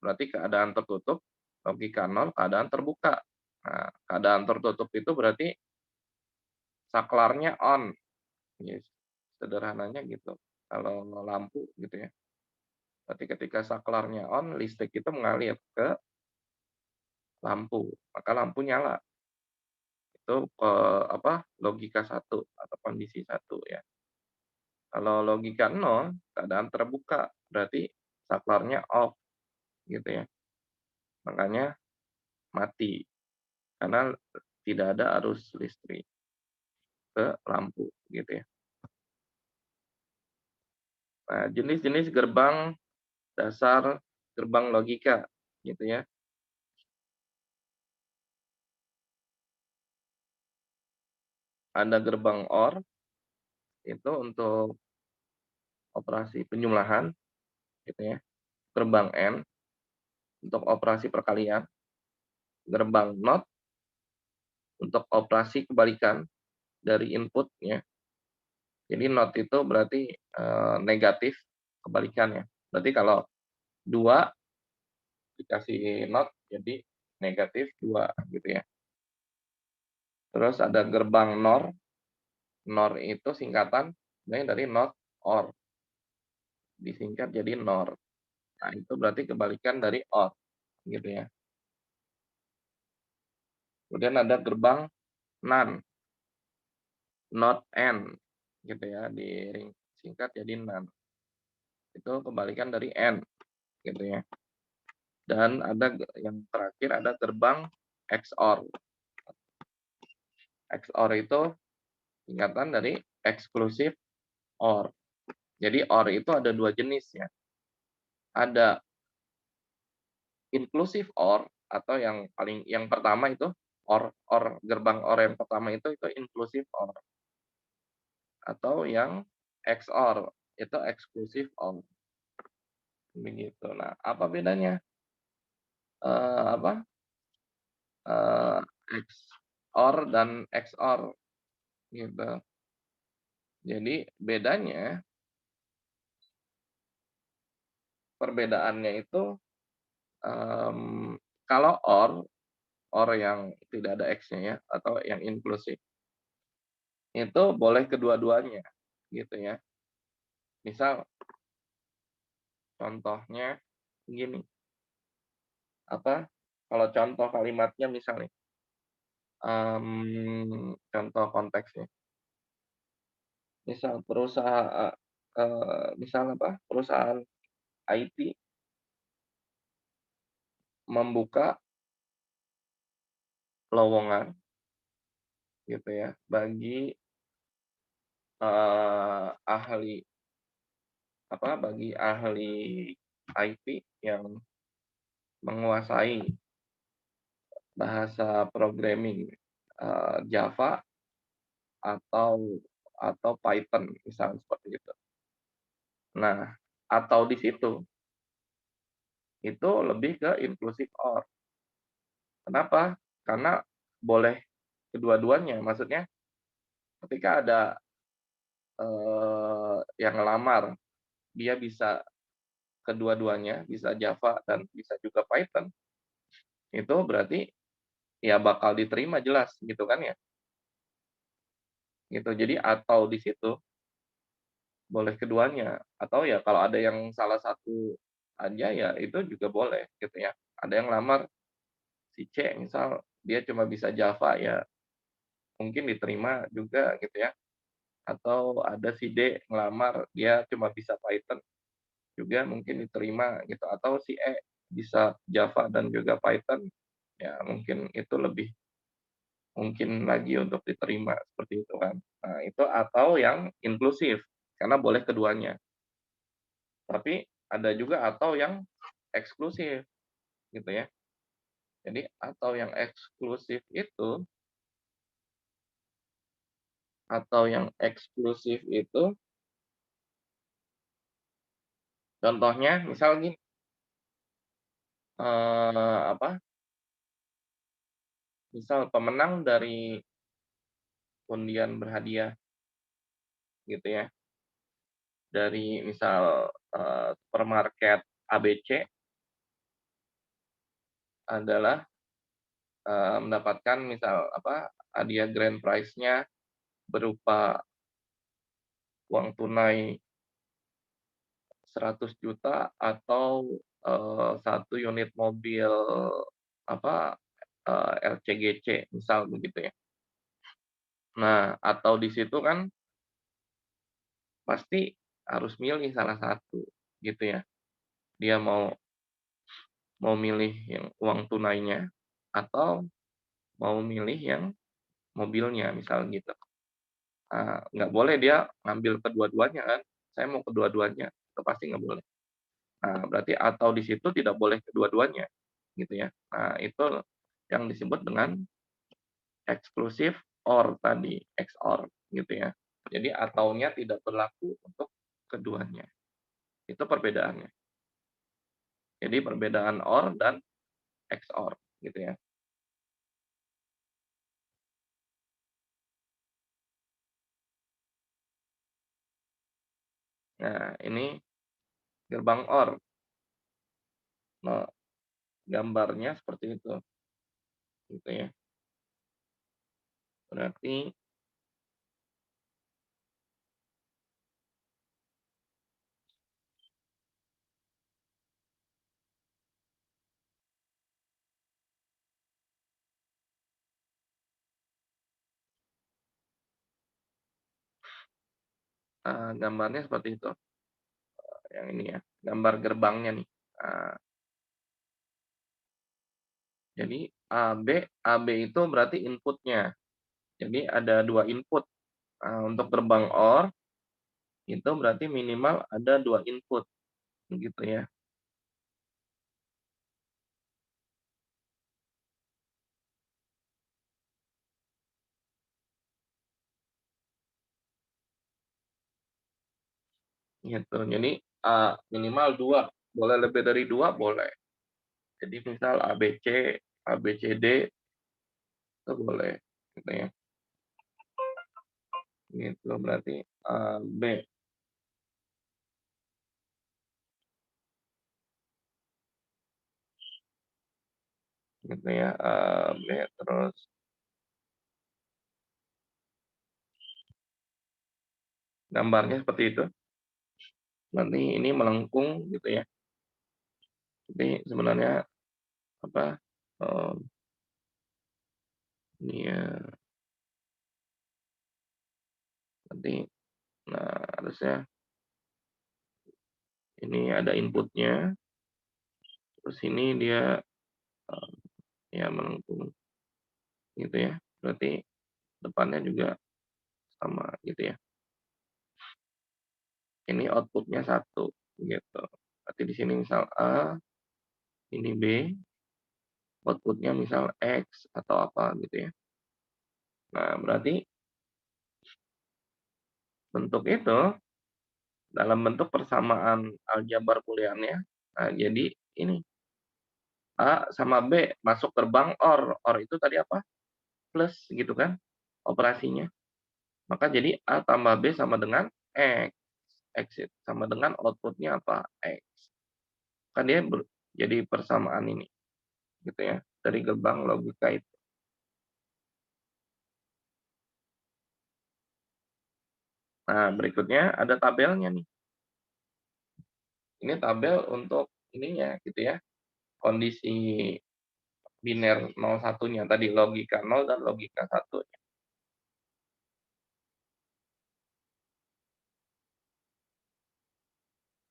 berarti keadaan tertutup, logika 0 keadaan terbuka. Nah, keadaan tertutup itu berarti saklarnya on. Yes. Sederhananya gitu. Kalau lampu gitu ya. Berarti ketika saklarnya on, listrik itu mengalir ke lampu, maka lampu nyala. Itu logika 1 atau kondisi 1 ya. Kalau logika 0, keadaan terbuka, berarti saklarnya off gitu ya. Makanya mati karena tidak ada arus listrik ke lampu gitu ya. Nah, jenis-jenis gerbang dasar gerbang logika gitu ya. Ada gerbang OR itu untuk operasi penjumlahan gitu ya. Gerbang AND untuk operasi perkalian. Gerbang NOT untuk operasi kebalikan dari inputnya. Jadi NOT itu berarti negatif kebalikannya. Berarti kalau 2 dikasih NOT jadi negatif 2 gitu ya. Terus ada gerbang NOR. NOR itu singkatan dari NOT OR. Disingkat jadi NOR. Nah, itu berarti kebalikan dari OR gitu ya. Kemudian ada gerbang NaN. Not AND gitu ya, disingkat jadi NaN. Itu kebalikan dari AND gitu ya. Dan ada yang terakhir ada gerbang XOR. XOR itu singkatan dari exclusive OR. Jadi OR itu ada 2 jenis ya. Ada inclusive OR atau yang pertama itu gerbang OR yang pertama itu inclusive OR. Atau yang XOR itu exclusive OR. begitu. Nah, apa bedanya? Apa, XOR dan XOR, gitu. Jadi bedanya, perbedaannya itu, kalau OR yang tidak ada X-nya ya, atau yang inklusif, itu boleh kedua-duanya, gitu ya. Misal contohnya gini, apa, kalau contoh kalimatnya misalnya, contoh konteksnya, misal misal apa, perusahaan IT membuka lowongan gitu ya, bagi, ahli bagi ahli IT yang menguasai bahasa programming, Java atau Python misalnya seperti itu. Nah, atau di situ, itu lebih ke inclusive OR. Kenapa? Karena boleh kedua-duanya, maksudnya ketika ada, yang ngelamar, dia bisa kedua-duanya, bisa Java dan bisa juga Python, itu berarti ya bakal diterima jelas gitu kan ya, gitu. Jadi atau di situ boleh keduanya, atau ya kalau ada yang salah satu aja ya itu juga boleh gitu ya. Ada yang lamar si C misal dia cuma bisa Java ya mungkin diterima juga gitu ya, atau ada si D ngelamar dia cuma bisa Python juga mungkin diterima gitu, atau si E bisa Java dan juga Python, ya mungkin itu lebih mungkin lagi untuk diterima, seperti itu kan. Nah, itu atau yang inklusif, karena boleh keduanya. Tapi ada juga atau yang eksklusif, gitu ya. Jadi atau yang eksklusif itu contohnya misal gini, apa, misal pemenang dari undian berhadiah gitu ya, dari misal, supermarket ABC adalah, mendapatkan misal apa, hadiah grand prize-nya berupa uang tunai 100 juta atau, 1 unit mobil apa, LCGC misal begitu ya. Nah, atau di situ kan pasti harus milih salah satu gitu ya. Dia mau mau milih yang uang tunainya atau mau milih yang mobilnya misal gitu. Nggak boleh dia ngambil kedua-duanya kan, saya mau kedua-duanya, itu pasti nggak boleh. Nah, berarti atau di situ tidak boleh kedua-duanya, gitu ya. Nah, itu yang disebut dengan eksklusif OR tadi, XOR, gitu ya. Jadi ataunya tidak berlaku untuk keduanya. Itu perbedaannya. Jadi perbedaan OR dan XOR, gitu ya. Nah, ini gerbang OR. Nah, gambarnya seperti itu, gitu ya. Berarti gambarnya seperti itu. Yang ini ya, gambar gerbangnya nih. Jadi AB itu berarti inputnya. Jadi ada 2 input. Untuk gerbang OR itu berarti minimal ada 2 input, begitu ya. Gitu. Jadi minimal 2. Boleh lebih dari 2 boleh. Jadi misal ABC, ABCD itu boleh, gitu ya. Gitu berarti B. Gitu ya, B terus gambarnya seperti itu. Nanti ini melengkung gitu ya. Jadi sebenarnya apa, ini ya nanti, nah harusnya ini ada inputnya, terus ini dia ya melengkung gitu ya. Berarti depannya juga sama gitu ya. Ini outputnya 1 gitu. Berarti di sini misal A, ini B, outputnya misal X atau apa gitu ya. Nah, berarti bentuk itu dalam bentuk persamaan aljabar booleannya. Nah, jadi ini A sama B masuk gerbang OR. OR itu tadi apa? Plus gitu kan operasinya. Maka jadi A tambah B sama dengan X. X sama dengan outputnya apa? X. Kan dia jadi persamaan ini gitu ya dari gerbang logika itu. Nah, berikutnya ada tabelnya nih. Ini tabel untuk ininya gitu ya. Kondisi biner 01-nya tadi logika 0 dan logika 1.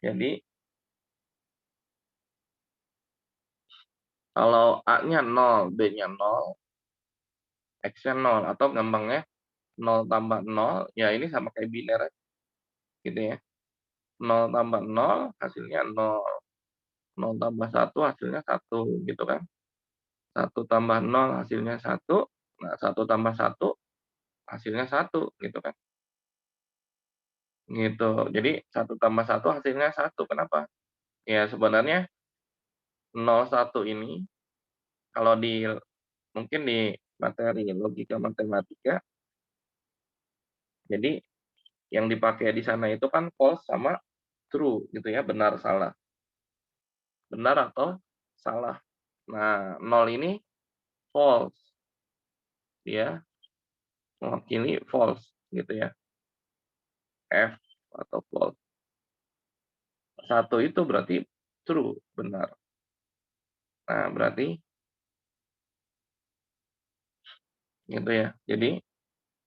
Jadi kalau A-nya 0, B-nya 0, X-nya 0 atau gampangnya 0 tambah 0 ya ini sama kayak biner gitu ya. 0 tambah 0 hasilnya 0. 0 tambah 1 hasilnya 1 gitu kan. 1 tambah 0 hasilnya 1. Nah, 1 tambah 1 hasilnya 1 gitu kan. Gitu. Jadi 1 tambah 1 hasilnya 1. Kenapa? Ya sebenarnya 01 ini kalau mungkin di materi logika matematika, jadi yang dipakai di sana itu kan false sama true gitu ya, benar salah. Benar atau salah. Nah, 0 ini false. Dia mewakili false gitu ya. F atau false. 1 itu berarti true, benar. Nah, berarti gitu ya. Jadi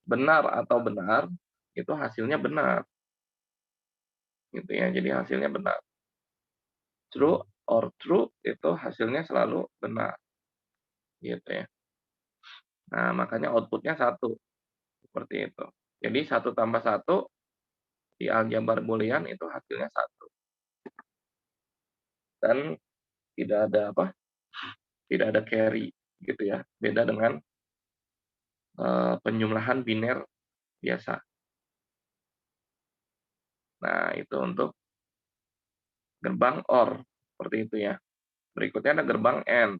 benar atau benar itu hasilnya benar. Gitu ya. Jadi hasilnya benar. True or true itu hasilnya selalu benar. Gitu ya. Nah, makanya outputnya 1. Seperti itu. Jadi 1 tambah 1 di aljabar boolean itu hasilnya 1. Dan tidak ada apa? Tidak ada carry gitu ya. Beda dengan penjumlahan biner biasa. Nah, itu untuk gerbang OR seperti itu ya. Berikutnya ada gerbang AND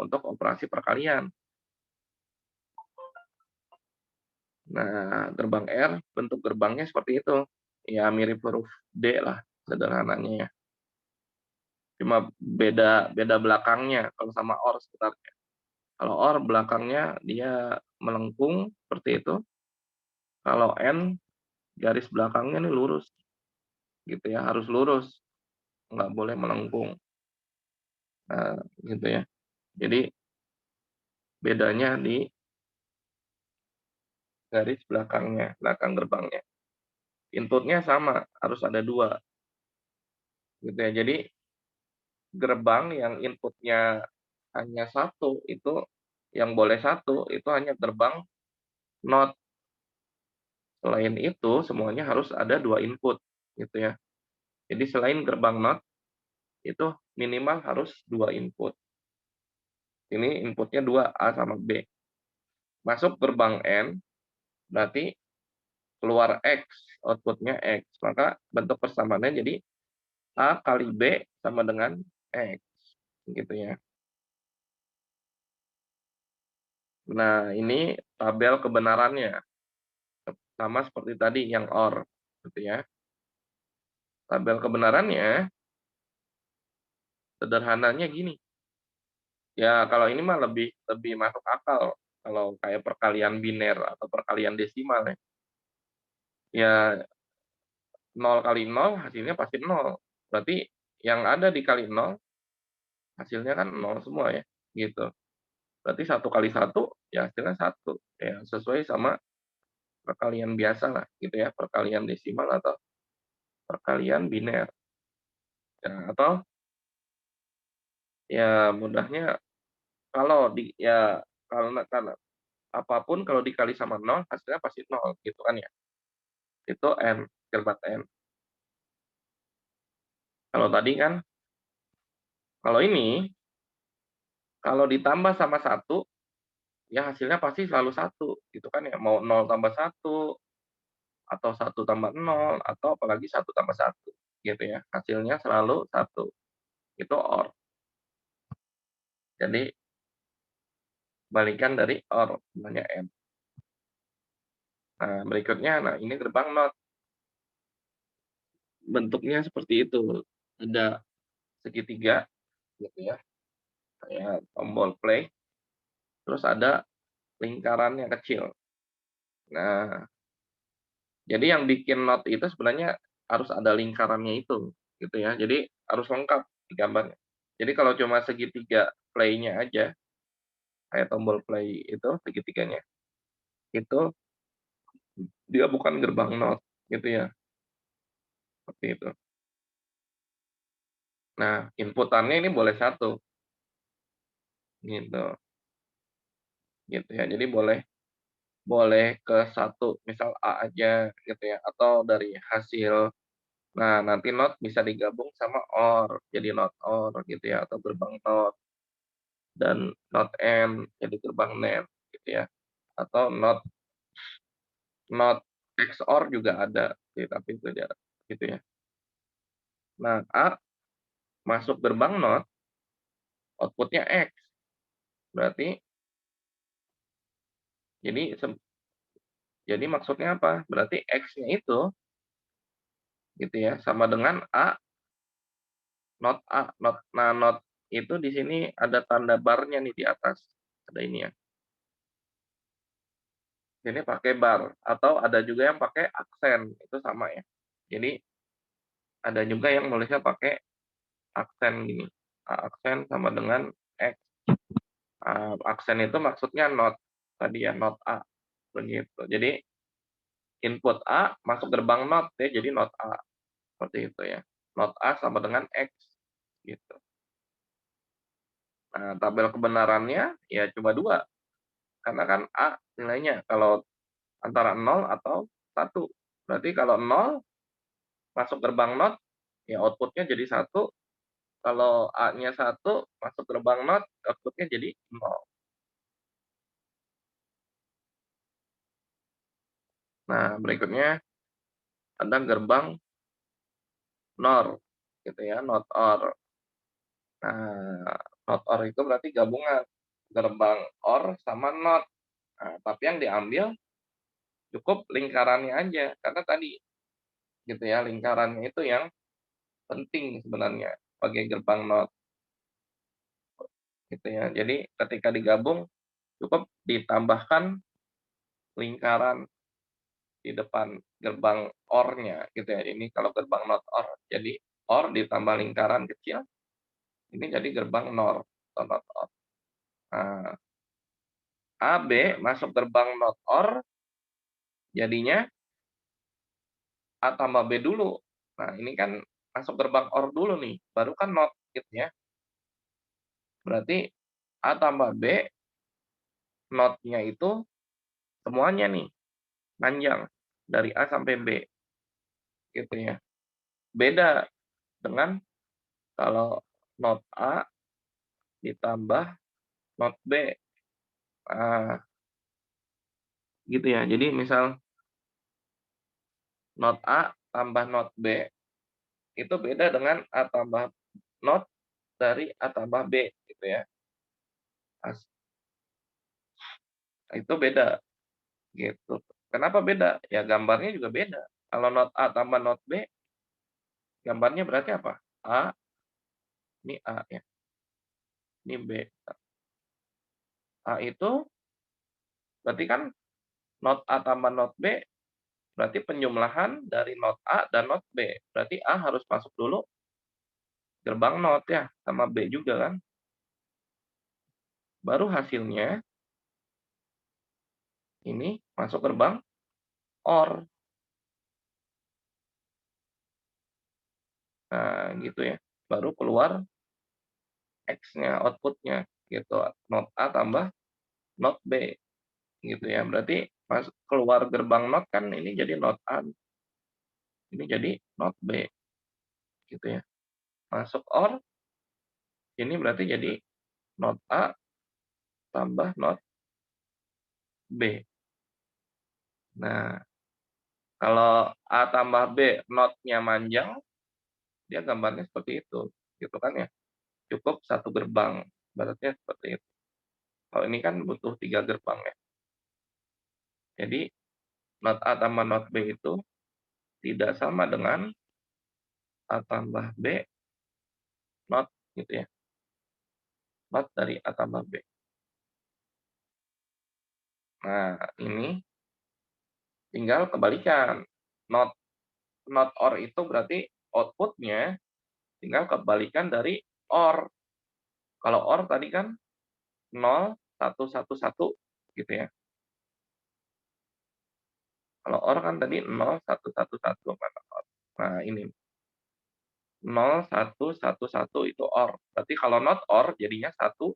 untuk operasi perkalian. Nah, gerbang R bentuk gerbangnya seperti itu. Ya mirip huruf D lah sederhananya ya. Cuma beda belakangnya kalau sama OR sebenarnya. Kalau OR belakangnya dia melengkung seperti itu. Kalau N garis belakangnya ini lurus. Gitu ya, harus lurus. Nggak boleh melengkung. Nah, gitu ya. Jadi bedanya di garis belakangnya, belakang gerbangnya. Inputnya sama, harus ada 2. Gitu ya. Jadi gerbang yang inputnya hanya 1 itu yang boleh 1 itu hanya gerbang NOT. Selain itu semuanya harus ada 2 input gitu ya. Jadi selain gerbang NOT itu minimal harus 2 input. Ini inputnya 2 A sama B. Masuk gerbang N berarti keluar X, outputnya X. Maka bentuk persamaannya jadi A kali B sama dengan X, gitu ya. Nah, ini tabel kebenarannya, sama seperti tadi yang OR, gitu ya. Tabel kebenarannya sederhananya gini, ya kalau ini mah lebih lebih masuk akal, kalau kayak perkalian biner atau perkalian desimal ya. Ya 0 kali 0 hasilnya pasti 0. Berarti yang ada dikali 0 hasilnya kan 0 semua ya, gitu. Berarti 1 kali 1 ya hasilnya 1, ya sesuai sama perkalian biasa lah gitu ya, perkalian desimal atau perkalian biner. Ya, atau ya mudahnya kalau karena apapun kalau dikali sama 0 hasilnya pasti 0 gitu kan ya. Itu n, kalimat n. Kalau tadi kan kalau ini kalau ditambah sama 1 ya hasilnya pasti selalu 1 gitu kan ya. Mau 0 tambah 1 atau 1 tambah 0 atau apalagi 1 tambah 1 gitu ya. Hasilnya selalu 1. Itu OR. Jadi balikan dari OR namanya M. Nah, berikutnya ini gerbang NOT. Bentuknya seperti itu. Ada segitiga gitu ya. Kayak tombol play. Terus ada lingkarannya kecil. Nah, jadi yang bikin NOT itu sebenarnya harus ada lingkarannya itu gitu ya. Jadi harus lengkap di gambarnya. Jadi kalau cuma segitiga play-nya aja kayak tombol play itu segitiganya, itu dia bukan gerbang NOT gitu ya. Seperti itu. Nah, inputannya ini boleh 1 gitu. Gitu ya. Jadi boleh boleh ke 1 misal A aja gitu ya atau dari hasil. Nah, nanti NOT bisa digabung sama OR jadi NOT OR gitu ya atau gerbang NOT dan NOT AND jadi gerbang NAND gitu ya. Atau NOT XOR juga ada sih tapi itu ya gitu ya. Nah, A masuk gerbang NOT, outputnya X. Berarti jadi jadi maksudnya apa? Berarti X-nya itu gitu ya sama dengan A not A, not itu di sini ada tanda barnya nih di atas. Ada ini ya. Ini pakai bar atau ada juga yang pakai aksen, itu sama ya. Jadi ada juga yang nulisnya pakai aksen gini. Aksen sama dengan X. Aksen itu maksudnya not tadi ya, not A begitu. Jadi input A masuk gerbang not ya, jadi not A seperti itu ya. Not A sama dengan X gitu. Nah, tabel kebenarannya ya cuma 2. Karena kan A nilainya kalau antara 0 atau 1. Berarti kalau 0 masuk gerbang NOT, ya outputnya jadi 1. Kalau A-nya 1 masuk gerbang NOT, outputnya jadi 0. Nah, berikutnya ada gerbang NOR, gitu ya, NOT OR. Nah, NOT OR itu berarti gabungan gerbang OR sama NOT. Nah, tapi yang diambil cukup lingkarannya aja, karena tadi gitu ya, lingkarannya itu yang penting sebenarnya sebagai gerbang NOT gitu ya. Jadi ketika digabung cukup ditambahkan lingkaran di depan gerbang OR-nya gitu ya. Ini kalau gerbang not OR. Jadi OR ditambah lingkaran kecil, ini jadi gerbang NOR atau not OR. Nah, AB masuk gerbang not OR, jadinya A tambah B dulu. Nah, ini kan masuk gerbang OR dulu nih, baru kan not gitu ya. Berarti A tambah B, not-nya itu semuanya nih, panjang dari A sampai B gitu ya. Beda dengan kalau not A ditambah not B. Nah, gitu ya. Jadi misal not A tambah not B, itu beda dengan A tambah not dari A tambah B gitu ya. As- Itu beda gitu. Kenapa beda? Ya gambarnya juga beda. Kalau not A tambah not B, gambarnya berarti apa? A, ini A ya, ini B. A itu berarti kan not A tambah not B, berarti penjumlahan dari not A dan not B. Berarti A harus masuk dulu gerbang not ya, sama B juga kan. Baru hasilnya ini masuk gerbang OR. Nah, gitu ya. Baru keluar X-nya, output-nya gitu. Not A tambah not B gitu ya. Berarti pas keluar gerbang not kan ini jadi not A, ini jadi not B gitu ya. Masuk OR, ini berarti jadi not A tambah not B. Nah, kalau A tambah B not-nya manjang, dia gambarnya seperti itu, gitu kan ya. Cukup satu gerbang, berarti seperti itu. Kalau ini kan butuh 3 gerbang ya. Jadi not A tambah not B itu tidak sama dengan A tambah B not gitu ya. Not dari A tambah B. Nah, ini tinggal kebalikan. Not OR itu berarti output-nya tinggal kebalikan dari OR. Kalau OR tadi kan 0, 1, 1, 1 gitu ya. Kalau OR kan tadi 0, 1, 1, 1. Nah, ini 0, 1, 1, 1 itu OR. Berarti kalau not OR jadinya 1,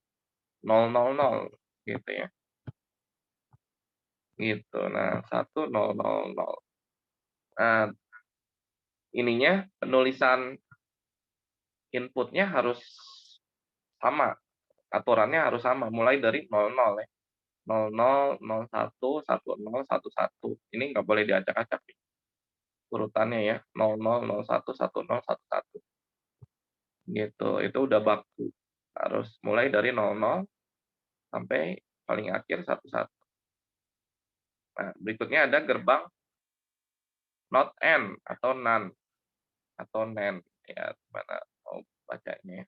0, 0, 0 gitu ya. Gitu. Nah, 1, 0, 0, 0. Nah, ininya penulisan inputnya harus sama. Aturannya harus sama mulai dari 00 ya. 00, 01, 10, 11. Ini nggak boleh diacak-acak nih, urutannya ya. 00, 01, 10, 11. Gitu. Itu udah baku. Harus mulai dari 00 sampai paling akhir 11. Nah, berikutnya ada gerbang not N atau NaN atau NaN ya, gimana mau bacanya ya.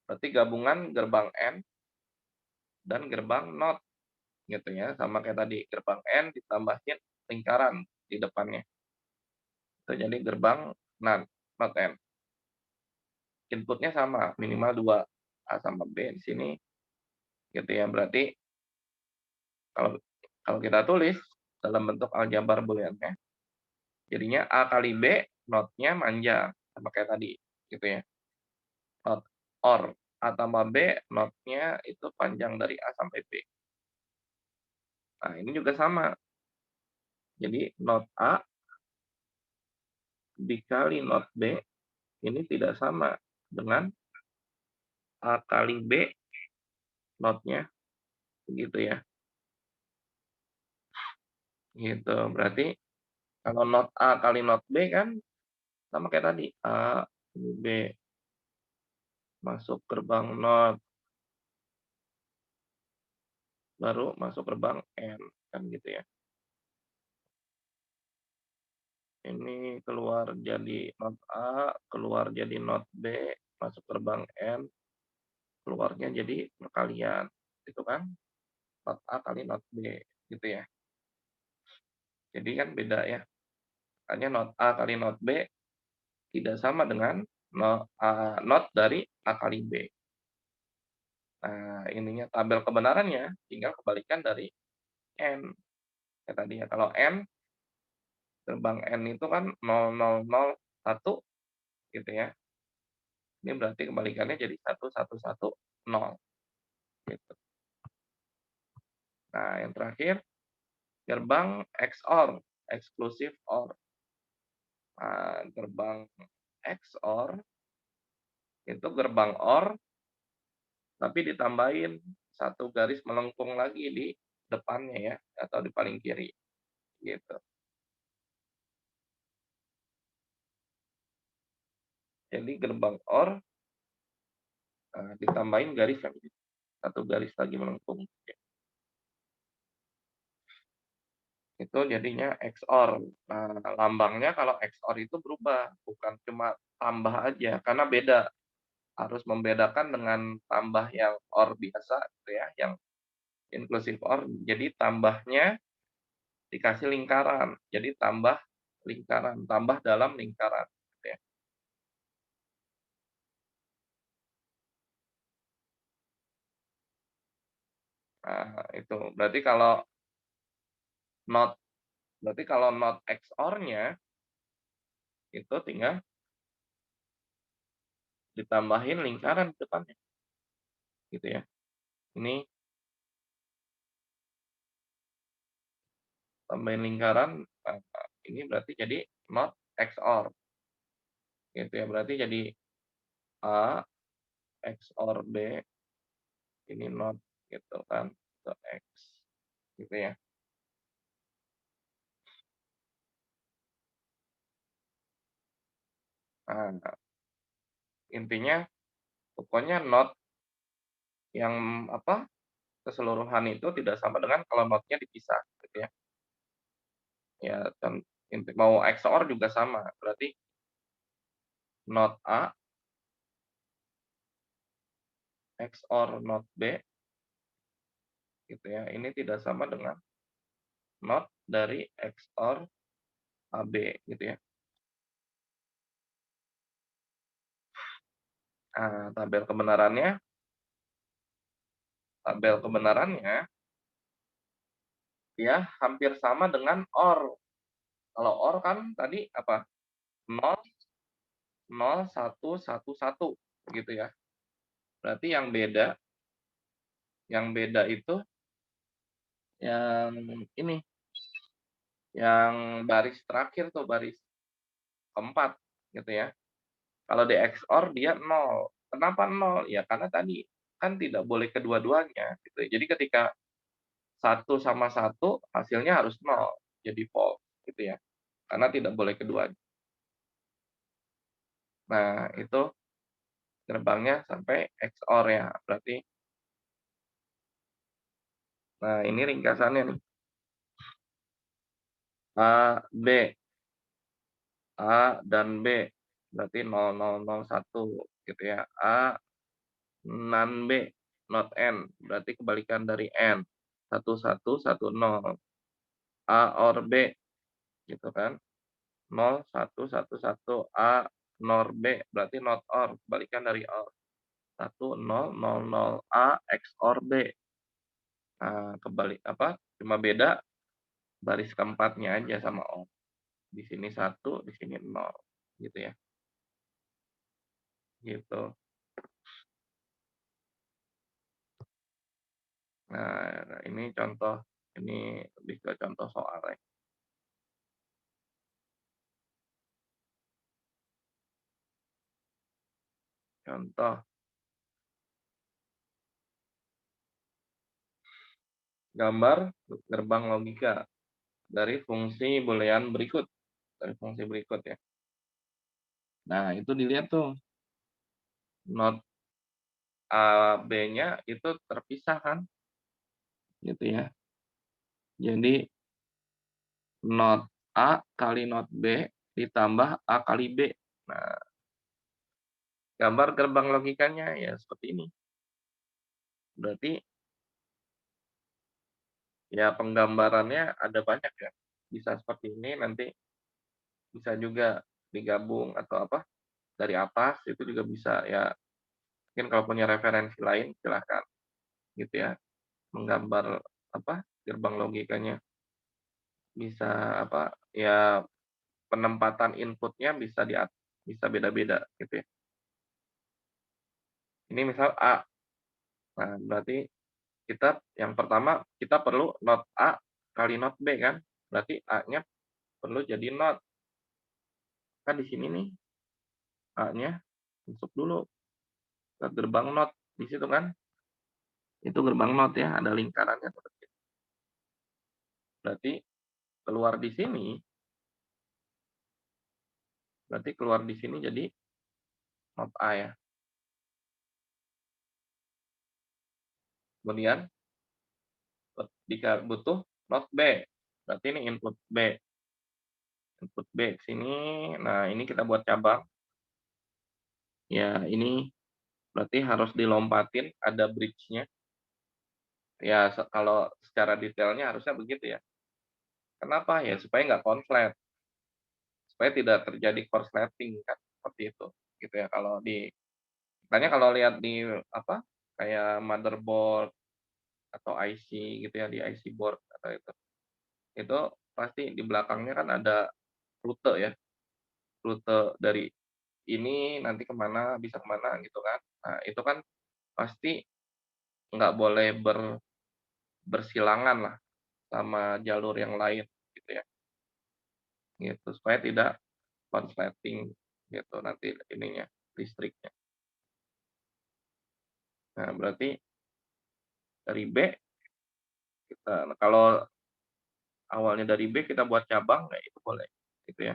Berarti gabungan gerbang N dan gerbang not gitu ya, sama kayak tadi gerbang N ditambahin lingkaran di depannya. Itu jadi gerbang NaN, not N. Inputnya sama, minimal 2 A sama B di sini gitu ya. Berarti kalau kalau kita tulis dalam bentuk aljabar booleannya, jadinya A kali B not-nya manjang sama kayak tadi gitu ya. Not OR A tambah B not-nya itu panjang dari A sampai B. Nah, ini juga sama. Jadi not A dikali not B ini tidak sama dengan A kali B not-nya gitu ya. Gitu. Berarti kalau not A kali not B kan sama kayak tadi. A kali B masuk gerbang not, baru masuk gerbang N kan gitu ya. Ini keluar jadi not A, keluar jadi not B, masuk gerbang N, keluarnya jadi perkalian. Gitu kan? Not A kali not B gitu ya. Jadi kan beda ya. Hanya not A kali not B tidak sama dengan not dari A kali B. Nah, ininya tabel kebenarannya tinggal kebalikan dari N. Ya tadi ya, kalau N, gerbang N itu kan 0001 gitu ya. Ini berarti kebalikannya jadi 1110 gitu. Nah, yang terakhir gerbang XOR, exclusive OR. Nah, gerbang XOR itu gerbang OR tapi ditambahin satu garis melengkung lagi di depannya ya, atau di paling kiri gitu. Jadi gerbang OR ditambahin garis yang ini. Satu garis lagi melengkung. Itu jadinya XOR. Nah, lambangnya kalau XOR itu berubah, bukan cuma tambah aja, karena beda. Harus membedakan dengan tambah yang OR biasa, gitu ya, yang inclusive OR. Jadi tambahnya dikasih lingkaran, jadi tambah lingkaran, tambah dalam lingkaran. Gitu ya. Nah, itu berarti kalau not XOR-nya itu tinggal ditambahin lingkaran ke depannya, gitu ya. Ini tambahin lingkaran, ini berarti jadi not XOR, gitu ya. Berarti jadi A XOR B, ini not, gitu kan, itu X, gitu ya. Nah, intinya pokoknya not yang keseluruhan itu tidak sama dengan kalau not-nya dipisah, gitu ya. Ya, dan mau XOR juga sama, berarti not A XOR not B, gitu ya. Ini tidak sama dengan not dari XOR AB, gitu ya. Nah, tabel kebenarannya ya hampir sama dengan OR. Kalau OR kan tadi apa? 0, 0, 1, 1, 1, gitu ya. Berarti yang beda itu yang ini, yang baris terakhir tuh, baris keempat, gitu ya. Kalau di XOR dia 0. Kenapa 0? Ya karena tadi kan tidak boleh kedua-duanya, gitu ya. Jadi ketika 1 sama 1 hasilnya harus 0, jadi false, gitu ya. Karena tidak boleh keduanya. Nah, itu gerbangnya sampai XOR ya, berarti. Nah, ini ringkasannya nih. A, B. A dan B, berarti 0001, gitu ya. A nan B, not N, berarti kebalikan dari N. 1110. A or B, gitu kan. 0111. A nor B, berarti not OR, kebalikan dari OR. 1000. A XOR B. Nah, cuma beda baris keempatnya aja sama OR. Di sini 1, di sini 0, gitu ya. Gitu. Nah, ini contoh, ini lebih ke contoh soal ya. Contoh gambar gerbang logika dari fungsi boolean berikut, ya. Nah, itu dilihat tuh not A, B-nya itu terpisah kan, gitu ya. Jadi not A kali not B ditambah A kali B. Nah, gambar gerbang logikanya ya seperti ini. Berarti ya penggambarannya ada banyak ya. Bisa seperti ini, nanti bisa juga digabung atau dari atas itu juga bisa ya. Mungkin kalau punya referensi lain silahkan, gitu ya. Menggambar gerbang logikanya bisa ya, penempatan inputnya bisa beda-beda, gitu ya. Ini misal A. Nah, berarti yang pertama kita perlu not A kali not B kan. Berarti A-nya perlu jadi not. Kan di sini nih A-nya masuk dulu ke gerbang not di situ kan. Itu gerbang not ya, ada lingkarannya seperti itu. Berarti keluar di sini jadi not A ya. Kemudian jika butuh not B, berarti ini input B. Input B ke sini. Nah, ini kita buat cabang. Ya, ini berarti harus dilompatin, ada bridge-nya. Ya, kalau secara detailnya harusnya begitu ya. Kenapa? Ya, supaya nggak konslet. Supaya tidak terjadi korsleting kan, seperti itu. Gitu ya, makanya kalau lihat di apa, kayak motherboard atau IC gitu ya, di IC board atau itu pasti di belakangnya kan ada rute ya, rute dari ini nanti kemana, bisa kemana gitu kan. Nah, itu kan pasti nggak boleh bersilangan lah sama jalur yang lain gitu ya, gitu supaya tidak konsleting gitu nanti ininya, listriknya. Nah, berarti dari B kita, kalau awalnya dari B kita buat cabang, ya itu boleh gitu ya.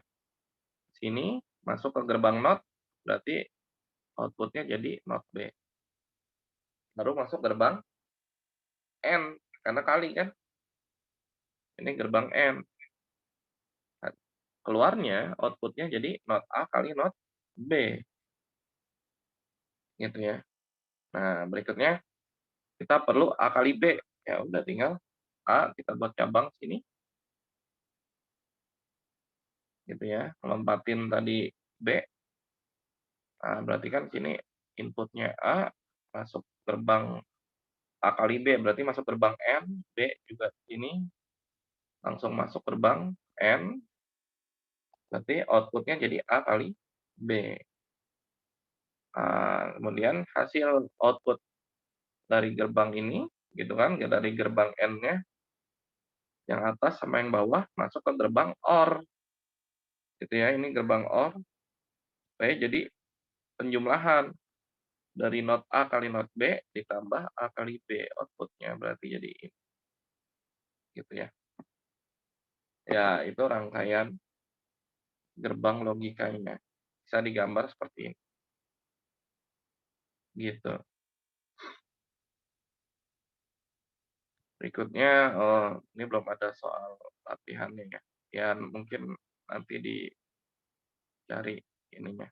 Sini masuk ke gerbang NOT, berarti outputnya jadi NOT B. Baru masuk gerbang N, karena kali kan. Ini gerbang N. Nah, keluarnya outputnya jadi NOT A kali NOT B. Gitu ya. Nah, berikutnya kita perlu A kali B. Ya udah tinggal A kita buat cabang sini. Gitu ya. Lompatin tadi B. Nah, berarti kan sini inputnya A, masuk gerbang A kali B, berarti masuk gerbang N, B juga sini, langsung masuk gerbang N, berarti outputnya jadi A kali B. Nah, kemudian hasil output dari gerbang ini, gitu kan, dari gerbang N-nya, yang atas sama yang bawah, masuk ke gerbang OR. Gitu ya, ini gerbang OR, supaya jadi penjumlahan dari not A kali not B ditambah A kali B outputnya, berarti jadi ini. Gitu ya. Ya, itu rangkaian gerbang logikanya. Bisa digambar seperti ini. Gitu. Berikutnya, ini belum ada soal latihannya ya. Ya, mungkin nanti dicari ininya.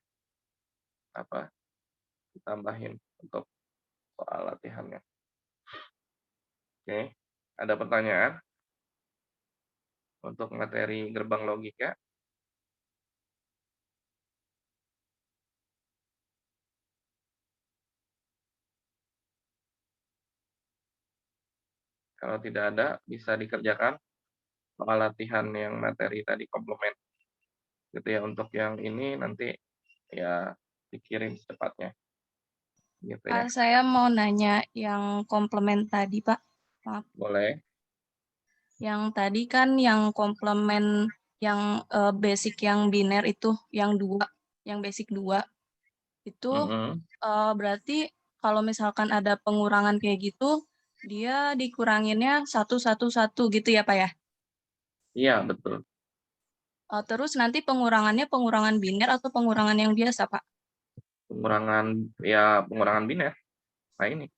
Apa? Ditambahin untuk soal latihannya. Oke. Ada pertanyaan untuk materi gerbang logika? Kalau tidak ada, bisa dikerjakan soal latihan yang materi tadi komplement. Gitu ya, untuk yang ini nanti ya dikirim secepatnya. Gitu ya. Pak, saya mau nanya yang komplement tadi, Pak. Maaf. Boleh. Yang tadi kan yang komplement yang basic yang biner itu, yang dua, yang basic 2. Itu berarti kalau misalkan ada pengurangan kayak gitu, dia dikuranginnya 1, 1, 1 gitu ya, Pak ya? Iya, betul. Terus nanti pengurangannya pengurangan biner atau pengurangan yang biasa, Pak? Pengurangan biner. Nah ini.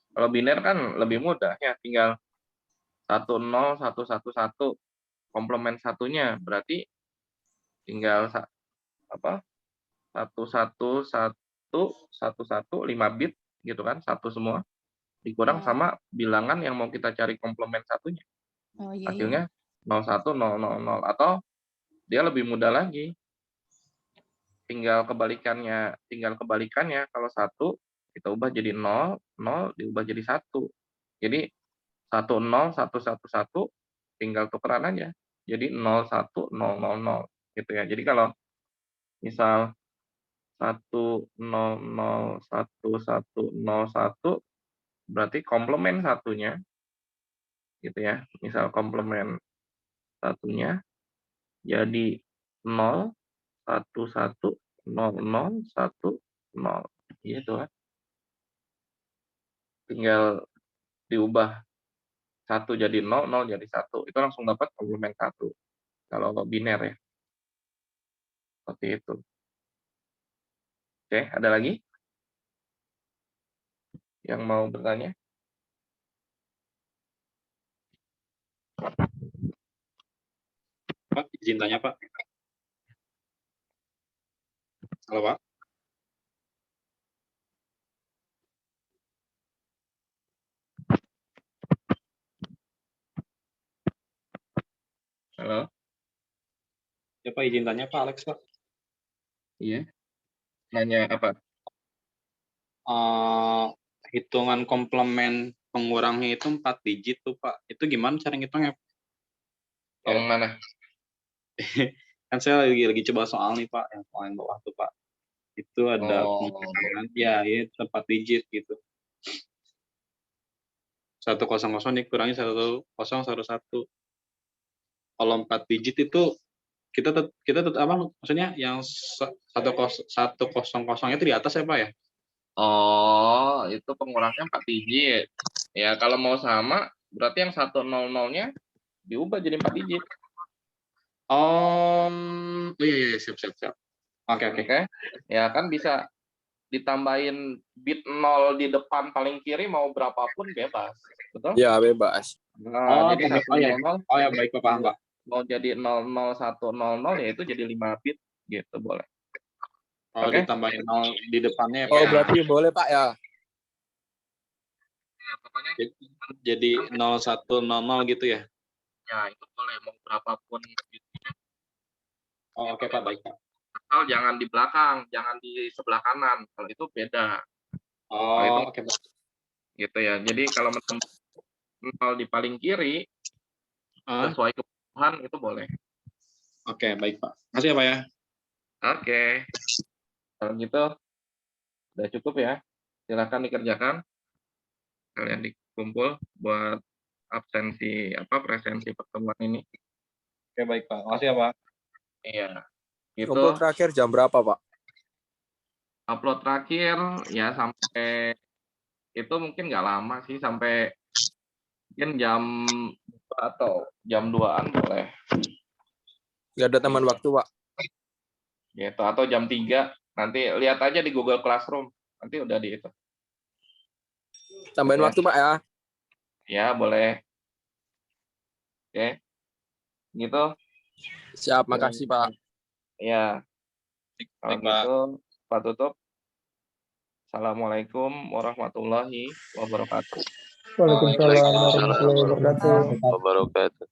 Kalau biner kan lebih mudah ya, tinggal 1 0 1 1 1 komplement satunya, berarti tinggal apa? 1 1 1 1 1 5 bit gitu kan, satu semua dikurang Oh, sama bilangan yang mau kita cari komplement satunya. oh iya iya. Hasilnya 01 0 0 0 atau dia lebih mudah lagi. Tinggal kebalikannya kalau 1 kita ubah jadi 0, 0 diubah jadi 1. Jadi 1 0 1 1 1 tinggal tukeran aja. Jadi 0 1 0 0 0 gitu ya. Jadi kalau misal 1 0 0 1 1 0 1 berarti komplement satunya gitu ya. Misal komplement satunya jadi 0 1 1 0 0 1 0 gitu kan. Tinggal diubah 1 jadi 0, 0 jadi 1. Itu langsung dapat komplement 1. Kalau biner ya. Seperti itu. Oke, ada lagi yang mau bertanya? Pak, izin tanya, Pak. Halo, Pak. Halo? Ya, Pak, izin tanya, Pak Alex, Pak. Iya. Nanya apa? Hitungan komplement pengurangnya itu 4 digit tuh, Pak. Itu gimana cara ngitungnya? Yang mana? Kan saya lagi coba soal nih, Pak, yang paling bawah tuh, Pak. Itu ada pengurangan, ya 4 digit gitu. 100 dikurangi 1011. Kalau 4 digit itu kita apa maksudnya yang 100 itu di atas ya, Pak ya? Oh, itu pengurangnya 4 digit. Ya, kalau mau sama, berarti yang 100-nya diubah jadi 4 digit. Oh, iya, siap. Oke. Ya, kan bisa ditambahin bit 0 di depan paling kiri mau berapapun bebas. Betul? Ya, bebas. Nah, jadi ya. 100 Oh ya, baik, Pak, paham, Pak. mau jadi 00100 ya itu jadi 5 bit gitu boleh. Oh, Oke. ditambahin 0 di depannya ya, Pak. Oh, Ya. berarti boleh, Pak, ya? Ya, pokoknya Jadi 0100 gitu ya? ya itu boleh mau berapapun bitnya. Oh, oke, Pak, baik, Pak. Asal jangan di belakang, jangan di sebelah kanan. Kalau itu beda. Oh, itu oke, Pak. gitu ya. Jadi kalau menambah 0 di paling kiri sesuai kebutuhan itu boleh. Oke, baik, Pak. Makasih ya, Pak ya. Oke. Kalau gitu udah cukup ya. Silakan dikerjakan. Kalian dikumpul buat presensi pertemuan ini. Oke, baik, Pak. Makasih ya, Pak. Iya. Gitu. Kumpul terakhir jam berapa, Pak? Upload terakhir ya sampai itu mungkin nggak lama sih, sampai mungkin jam 2 atau jam 2-an boleh. Nggak ada taman waktu, Pak. Gitu, atau jam 3. Nanti lihat aja di Google Classroom. Nanti udah di itu. Tambahin Oke. waktu, Pak, ya. Ya, boleh. Oke. Gitu. Siap, makasih, Pak. Ya. Kalau Baik, Pak. gitu, Pak tutup. Assalamualaikum warahmatullahi wabarakatuh. Waalaikumsalam warahmatullahi wabarakatuh. Wabarakatuh.